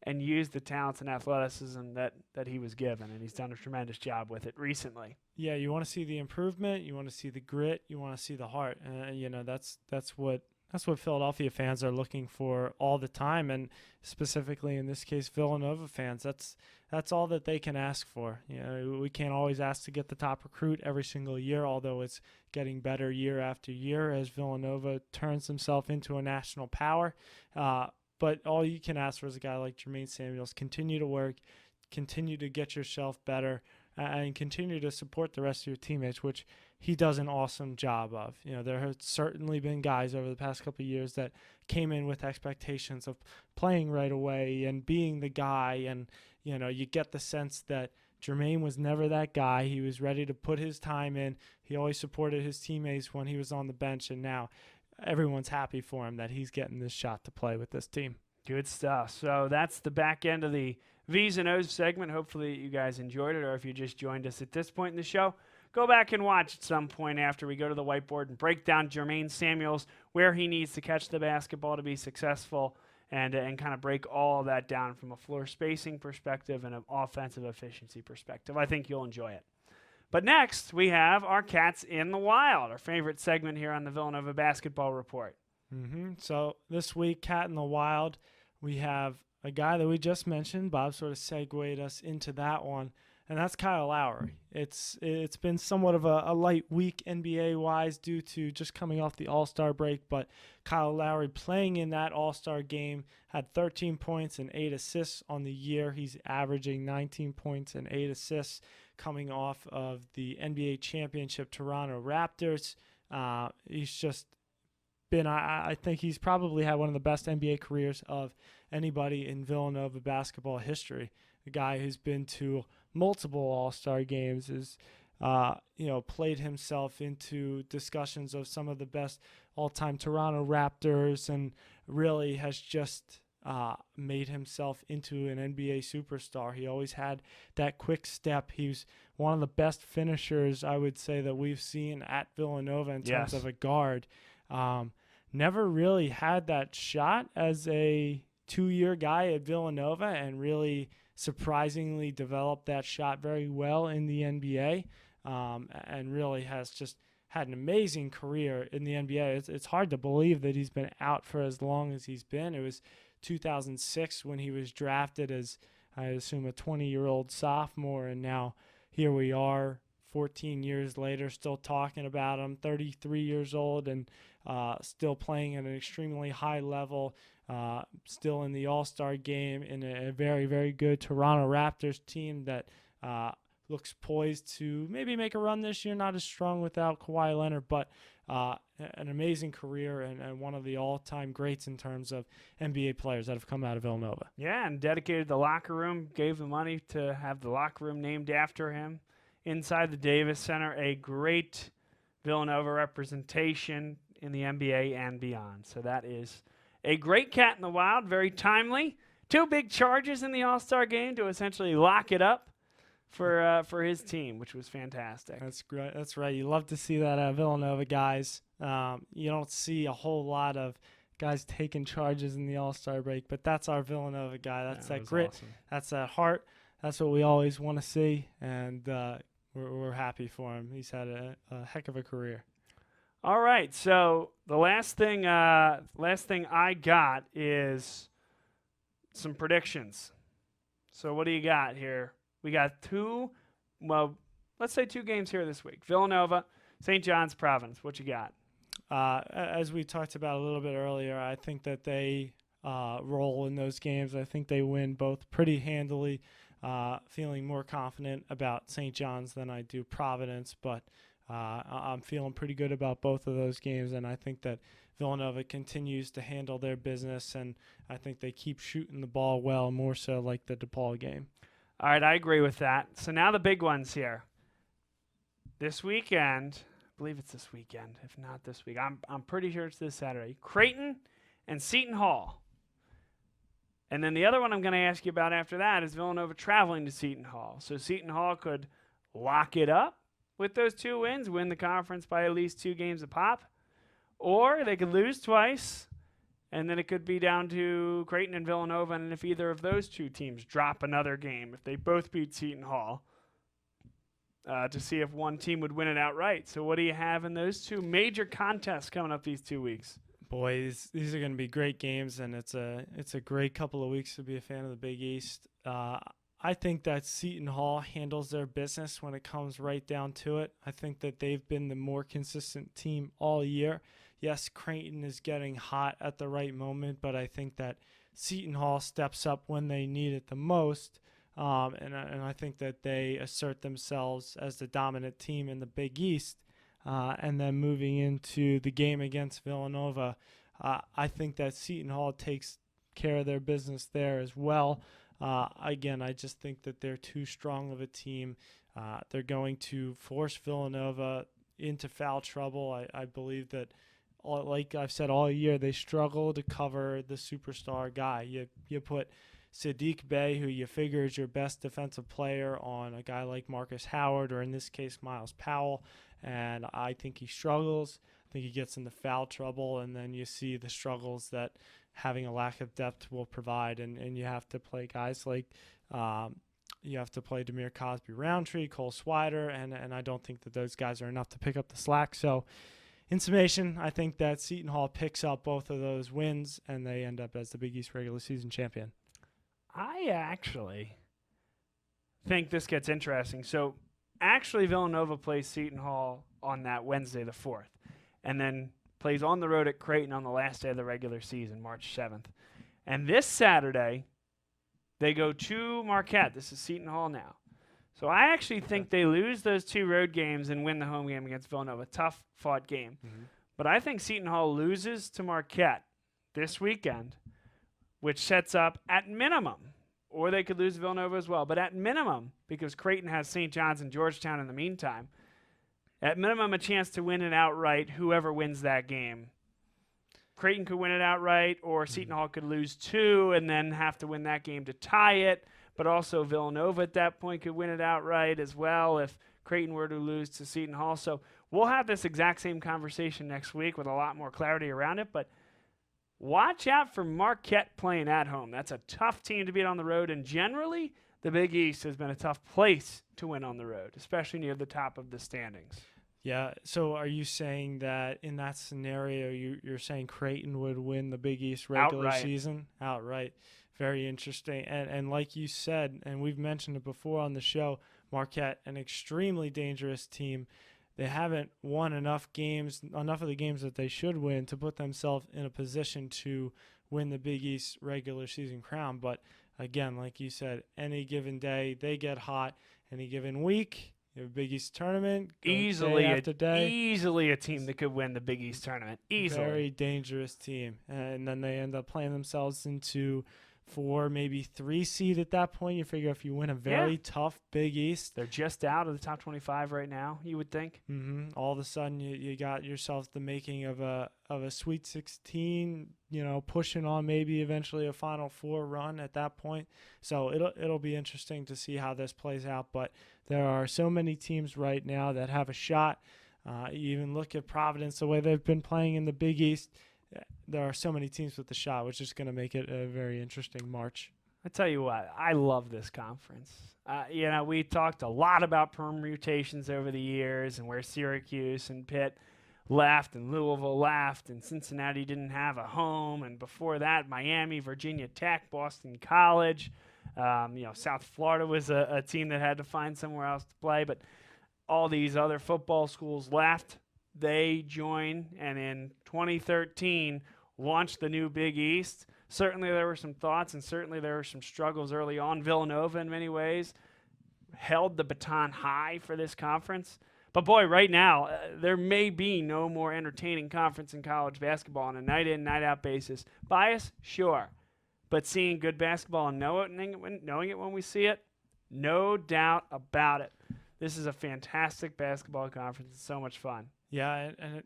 and use the talents and athleticism that he was given, and he's done a tremendous job with it recently. Yeah, you want to see the improvement, you want to see the grit, you want to see the heart. That's what Philadelphia fans are looking for all the time, and specifically in this case, Villanova fans. That's all that they can ask for. We can't always ask to get the top recruit every single year, although it's getting better year after year as Villanova turns himself into a national power. But all you can ask for is a guy like Jermaine Samuels. Continue to work, continue to get yourself better, and continue to support the rest of your teammates, which he does an awesome job of. There have certainly been guys over the past couple of years that came in with expectations of playing right away and being the guy, and you get the sense that Jermaine was never that guy. He was ready to put his time in. He always supported his teammates when he was on the bench, and now everyone's happy for him that he's getting this shot to play with this team. Good stuff. So that's the back end of the V's and O's segment. Hopefully you guys enjoyed it, or if you just joined us at this point in the show, go back and watch at some point after we go to the whiteboard and break down Jermaine Samuels, where he needs to catch the basketball to be successful, and kind of break all of that down from a floor spacing perspective and an offensive efficiency perspective. I think you'll enjoy it. But next, we have our Cats in the Wild, our favorite segment here on the Villanova Basketball Report. So this week, Cat in the Wild, we have a guy that we just mentioned. Bob sort of segued us into that one, and that's Kyle Lowry. It's been somewhat of a light week NBA-wise due to just coming off the All-Star break, but Kyle Lowry playing in that All-Star game had 13 points and 8 assists on the year. He's averaging 19 points and 8 assists coming off of the NBA championship Toronto Raptors. He's just been, I think he's probably had one of the best NBA careers of anybody in Villanova basketball history. A guy who's been to multiple All-Star games, is played himself into discussions of some of the best all-time Toronto Raptors, and really has just made himself into an NBA superstar. He always had that quick step. He was one of the best finishers, I would say, that we've seen at Villanova in terms of a guard. Never really had that shot as a 2-year guy at Villanova, and really surprisingly developed that shot very well in the NBA, and really has just had an amazing career in the NBA. It's hard to believe that he's been out for as long as he's been. It was 2006 when he was drafted as, I assume, a 20-year-old sophomore, and now here we are 14 years later still talking about him, 33 years old, and still playing at an extremely high level, still in the All-Star game in a very, very good Toronto Raptors team that looks poised to maybe make a run this year. Not as strong without Kawhi Leonard, but an amazing career and one of the all-time greats in terms of NBA players that have come out of Villanova. Yeah, and dedicated the locker room, gave the money to have the locker room named after him inside the Davis Center. A great Villanova representation in the NBA and beyond. So that is a great Cat in the Wild, very timely. 2 big charges in the All-Star game to essentially lock it up for his team, which was fantastic. That's great. That's right. You love to see that out of Villanova guys. You don't see a whole lot of guys taking charges in the All-Star break, but that's our Villanova guy. That's that grit. Awesome. That's that heart. That's what we always want to see, and we're happy for him. He's had a heck of a career. All right, so the last thing I got is some predictions. So what do you got here? We got let's say 2 games here this week. Villanova, St. John's Providence. What you got? As we talked about a little bit earlier, I think that they roll in those games. I think they win both pretty handily, feeling more confident about St. John's than I do Providence, but I'm feeling pretty good about both of those games, and I think that Villanova continues to handle their business, and I think they keep shooting the ball well, more so like the DePaul game. All right, I agree with that. So now the big ones here. This weekend, I believe it's this weekend, if not this week. I'm pretty sure it's this Saturday. Creighton and Seton Hall. And then the other one I'm going to ask you about after that is Villanova traveling to Seton Hall. So Seton Hall could lock it up with those 2 wins, win the conference by at least 2 games a pop, or they could lose twice, and then it could be down to Creighton and Villanova, and if either of those 2 teams drop another game, if they both beat Seton Hall, to see if one team would win it outright. So what do you have in those 2 major contests coming up these 2 weeks? Boys, these are going to be great games, and it's a great couple of weeks to be a fan of the Big East. I think that Seton Hall handles their business when it comes right down to it. I think that they've been the more consistent team all year. Yes, Creighton is getting hot at the right moment, but I think that Seton Hall steps up when they need it the most, and I think that they assert themselves as the dominant team in the Big East. And then moving into the game against Villanova, I think that Seton Hall takes care of their business there as well. Again, I just think that they're too strong of a team. They're going to force Villanova into foul trouble. I believe that, like I've said all year, they struggle to cover the superstar guy. You put Sadiq Bey, who you figure is your best defensive player, on a guy like Marcus Howard, or in this case, Miles Powell. And I think he struggles. I think he gets into foul trouble, and then you see the struggles that having a lack of depth will provide. And you have to play guys like you have to play Demir Cosby-Roundtree, Cole Swider, and I don't think that those guys are enough to pick up the slack. So in summation, I think that Seton Hall picks up both of those wins, and they end up as the Big East regular season champion. I actually think this gets interesting. So actually Villanova plays Seton Hall on that Wednesday the 4th, and then plays on the road at Creighton on the last day of the regular season, March 7th. And this Saturday, they go to Marquette. This is Seton Hall now. So I actually think they lose those 2 road games and win the home game against Villanova. Tough-fought game. Mm-hmm. But I think Seton Hall loses to Marquette this weekend, which sets up, at minimum, or they could lose Villanova as well, but at minimum, because Creighton has St. John's and Georgetown in the meantime, at minimum a chance to win it outright, whoever wins that game. Creighton could win it outright, or Seton Hall could lose 2 and then have to win that game to tie it. But also Villanova at that point could win it outright as well if Creighton were to lose to Seton Hall. So we'll have this exact same conversation next week with a lot more clarity around it. But watch out for Marquette playing at home. That's a tough team to beat on the road. And generally, the Big East has been a tough place to win on the road, especially near the top of the standings. Yeah, so are you saying that in that scenario, you're saying Creighton would win the Big East regular season? Outright. Very interesting. And like you said, and we've mentioned it before on the show, Marquette, an extremely dangerous team. They haven't won enough of the games that they should win to put themselves in a position to win the Big East regular season crown. But again, like you said, any given day, they get hot. Any given week, you have a Big East tournament. Easily a team It's that could win the Big East tournament. Easily. Very dangerous team. And then they end up playing themselves into 4, maybe 3 seed at that point. You figure if you win a very tough Big East. They're just out of the top 25 right now, you would think. Mm-hmm. All of a sudden, you got yourself the making of a Sweet 16, pushing on maybe eventually a Final Four run at that point. So it'll be interesting to see how this plays out. But there are so many teams right now that have a shot. You even look at Providence, the way they've been playing in the Big East. There are so many teams with the shot, which is going to make it a very interesting March. I tell you what, I love this conference. We talked a lot about permutations over the years and where Syracuse and Pitt left and Louisville left and Cincinnati didn't have a home. And before that, Miami, Virginia Tech, Boston College. South Florida was a team that had to find somewhere else to play. But all these other football schools left. They joined, and in 2013 launched the new Big East. Certainly there were some thoughts, and certainly there were some struggles early on. Villanova, in many ways, held the baton high for this conference. But, boy, right now, there may be no more entertaining conference in college basketball on a night-in, night-out basis. Bias? Sure. But seeing good basketball and knowing it when we see it, no doubt about it. This is a fantastic basketball conference. It's so much fun. Yeah, and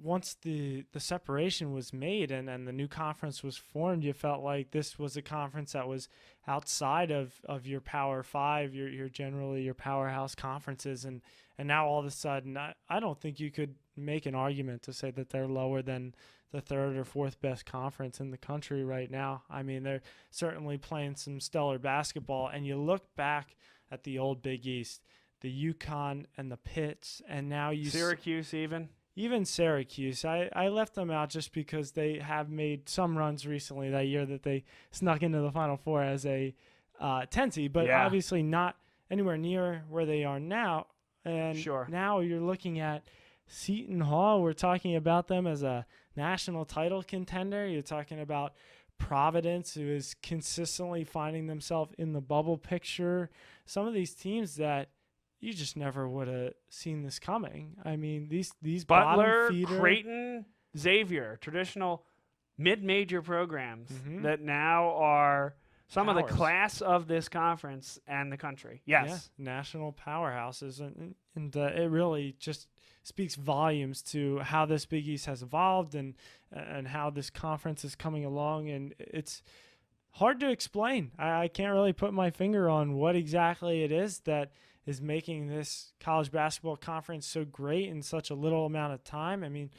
once the separation was made and the new conference was formed, you felt like this was a conference that was outside of your Power 5, your generally your powerhouse conferences, and now all of a sudden, I don't think you could make an argument to say that they're lower than the 3rd or 4th best conference in the country right now. I mean, they're certainly playing some stellar basketball, and you look back at the old Big East, the UConn and the Pitts, and now Syracuse even Syracuse. I left them out just because they have made some runs recently that year that they snuck into the Final Four as a 10 seed, but obviously not anywhere near where they are now. And now you're looking at Seton Hall. We're talking about them as a national title contender. You're talking about Providence, who is consistently finding themselves in the bubble picture. Some of these teams that you just never would have seen this coming. I mean, these Butler, bottom feeder, Creighton, Xavier, traditional mid-major programs that now are some of the class of this conference and the country. Yes. Yeah, national powerhouses. And it really just speaks volumes to how this Big East has evolved and how this conference is coming along. And it's hard to explain. I can't really put my finger on what exactly it is that is making this college basketball conference so great in such a little amount of time. I mean,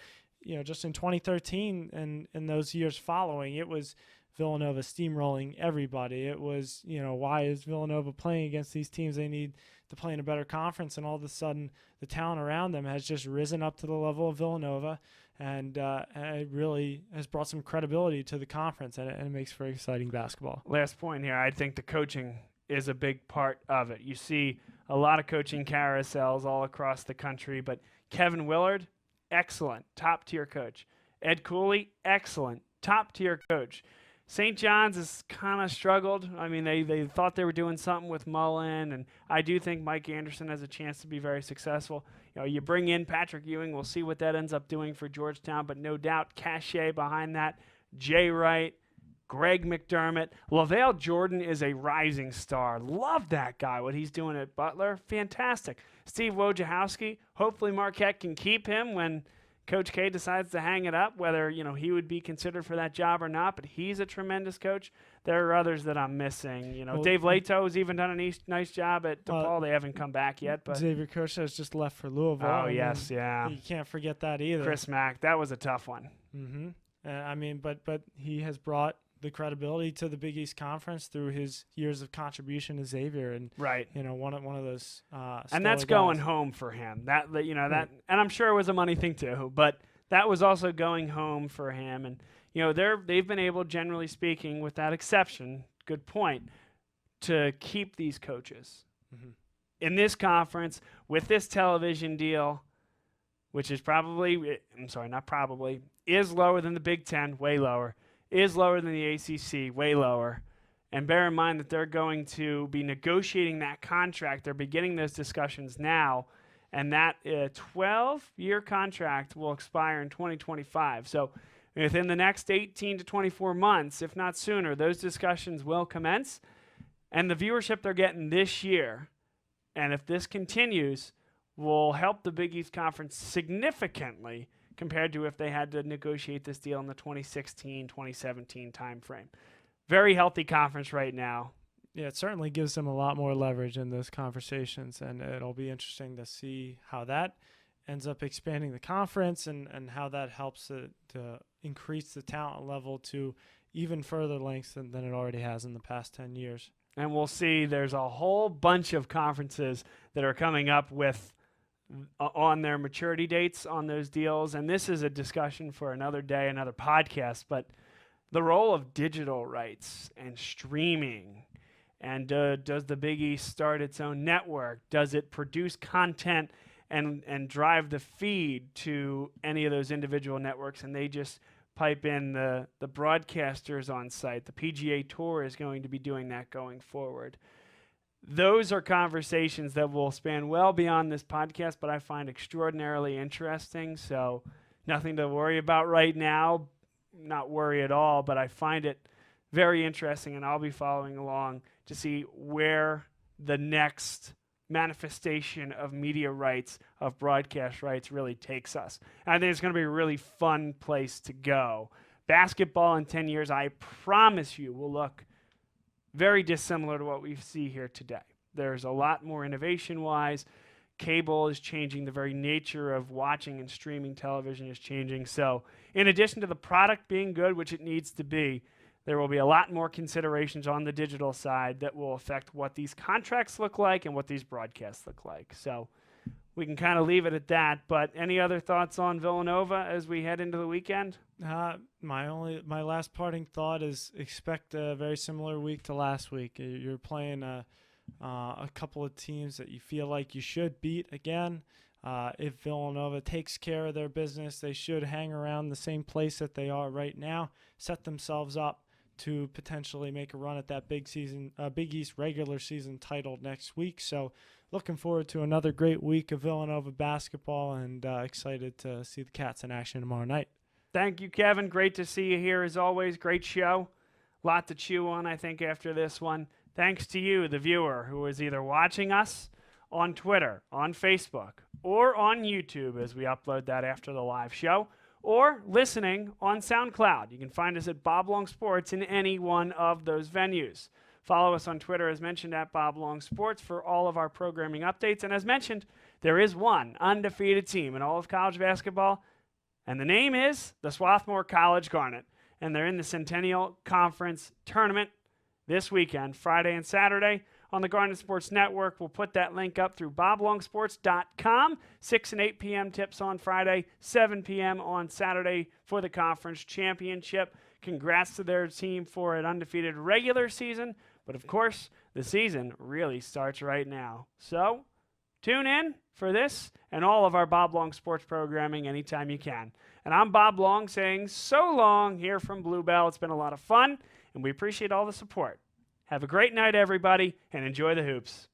just in 2013 and in those years following, it was Villanova steamrolling everybody. It was, why is Villanova playing against these teams? They need to play in a better conference. And all of a sudden, the talent around them has just risen up to the level of Villanova. And it really has brought some credibility to the conference, and it makes for exciting basketball. Last point here, I think the coaching is a big part of it. You see a lot of coaching carousels all across the country, but Kevin Willard, excellent, top-tier coach. Ed Cooley, excellent, top-tier coach. St. John's has kind of struggled. I mean, they thought they were doing something with Mullen, and I do think Mike Anderson has a chance to be very successful. You bring in Patrick Ewing, we'll see what that ends up doing for Georgetown, but no doubt cachet behind that. Jay Wright, Greg McDermott. LaVale Jordan is a rising star. Love that guy, what he's doing at Butler. Fantastic. Steve Wojciechowski, hopefully Marquette can keep him when Coach K decides to hang it up, whether he would be considered for that job or not, but he's a tremendous coach. There are others that I'm missing. Dave Leto has even done a nice job at DePaul. They haven't come back yet. But Xavier Coach has just left for Louisville. Oh, yes, yeah. You can't forget that either. Chris Mack, that was a tough one. Mm-hmm. But he has brought the credibility to the Big East Conference through his years of contribution to Xavier, and right, one of those. And that's going home for him. That and I'm sure it was a money thing too, but that was also going home for him. And they've been able, generally speaking, with that exception, good point, to keep these coaches in this conference with this television deal, which is is lower than the Big Ten, way lower. Is lower than the ACC, way lower. And bear in mind that they're going to be negotiating that contract. They're beginning those discussions now, and that 12-year contract will expire in 2025. So within the next 18 to 24 months, if not sooner, those discussions will commence. And the viewership they're getting this year, and if this continues, will help the Big East Conference significantly compared to if they had to negotiate this deal in the 2016-2017 timeframe. Very healthy conference right now. Yeah, it certainly gives them a lot more leverage in those conversations, and it'll be interesting to see how that ends up expanding the conference and how that helps it to increase the talent level to even further lengths than it already has in the past 10 years. And we'll see there's a whole bunch of conferences that are coming up with on their maturity dates on those deals, and this is a discussion for another day, another podcast, but the role of digital rights and streaming, and does the Big East start its own network? Does it produce content and drive the feed to any of those individual networks, and they just pipe in the broadcasters on site? The PGA Tour is going to be doing that going forward. Those are conversations that will span well beyond this podcast, but I find extraordinarily interesting. So nothing to worry about right now, not worry at all, but I find it very interesting, and I'll be following along to see where the next manifestation of media rights, of broadcast rights, really takes us. And I think it's going to be a really fun place to go. Basketball in 10 years, I promise you, will look very dissimilar to what we see here today. There's a lot more innovation-wise. Cable is changing. The very nature of watching and streaming television is changing. So in addition to the product being good, which it needs to be, there will be a lot more considerations on the digital side that will affect what these contracts look like and what these broadcasts look like. So we can kind of leave it at that. But any other thoughts on Villanova as we head into the weekend? My last parting thought is expect a very similar week to last week. You're playing a couple of teams that you feel like you should beat again. If Villanova takes care of their business, they should hang around the same place that they are right now, set themselves up to potentially make a run at that Big East regular season title next week. So looking forward to another great week of Villanova basketball, and excited to see the Cats in action tomorrow night. Thank you, Kevin. Great to see you here as always. Great show. Lot to chew on, I think, after this one. Thanks to you, the viewer, who is either watching us on Twitter, on Facebook, or on YouTube as we upload that after the live show, or listening on SoundCloud. You can find us at Bob Long Sports in any one of those venues. Follow us on Twitter, as mentioned, at Bob Long Sports for all of our programming updates. And as mentioned, there is one undefeated team in all of college basketball, and the name is the Swarthmore College Garnet. And they're in the Centennial Conference Tournament this weekend, Friday and Saturday, on the Garnet Sports Network. We'll put that link up through boblongsports.com. 6 and 8 p.m. tips on Friday, 7 p.m. on Saturday for the conference championship. Congrats to their team for an undefeated regular season. But, of course, the season really starts right now. So, tune in for this and all of our Bob Long Sports programming anytime you can. And I'm Bob Long saying so long here from Bluebell. It's been a lot of fun, and we appreciate all the support. Have a great night, everybody, and enjoy the hoops.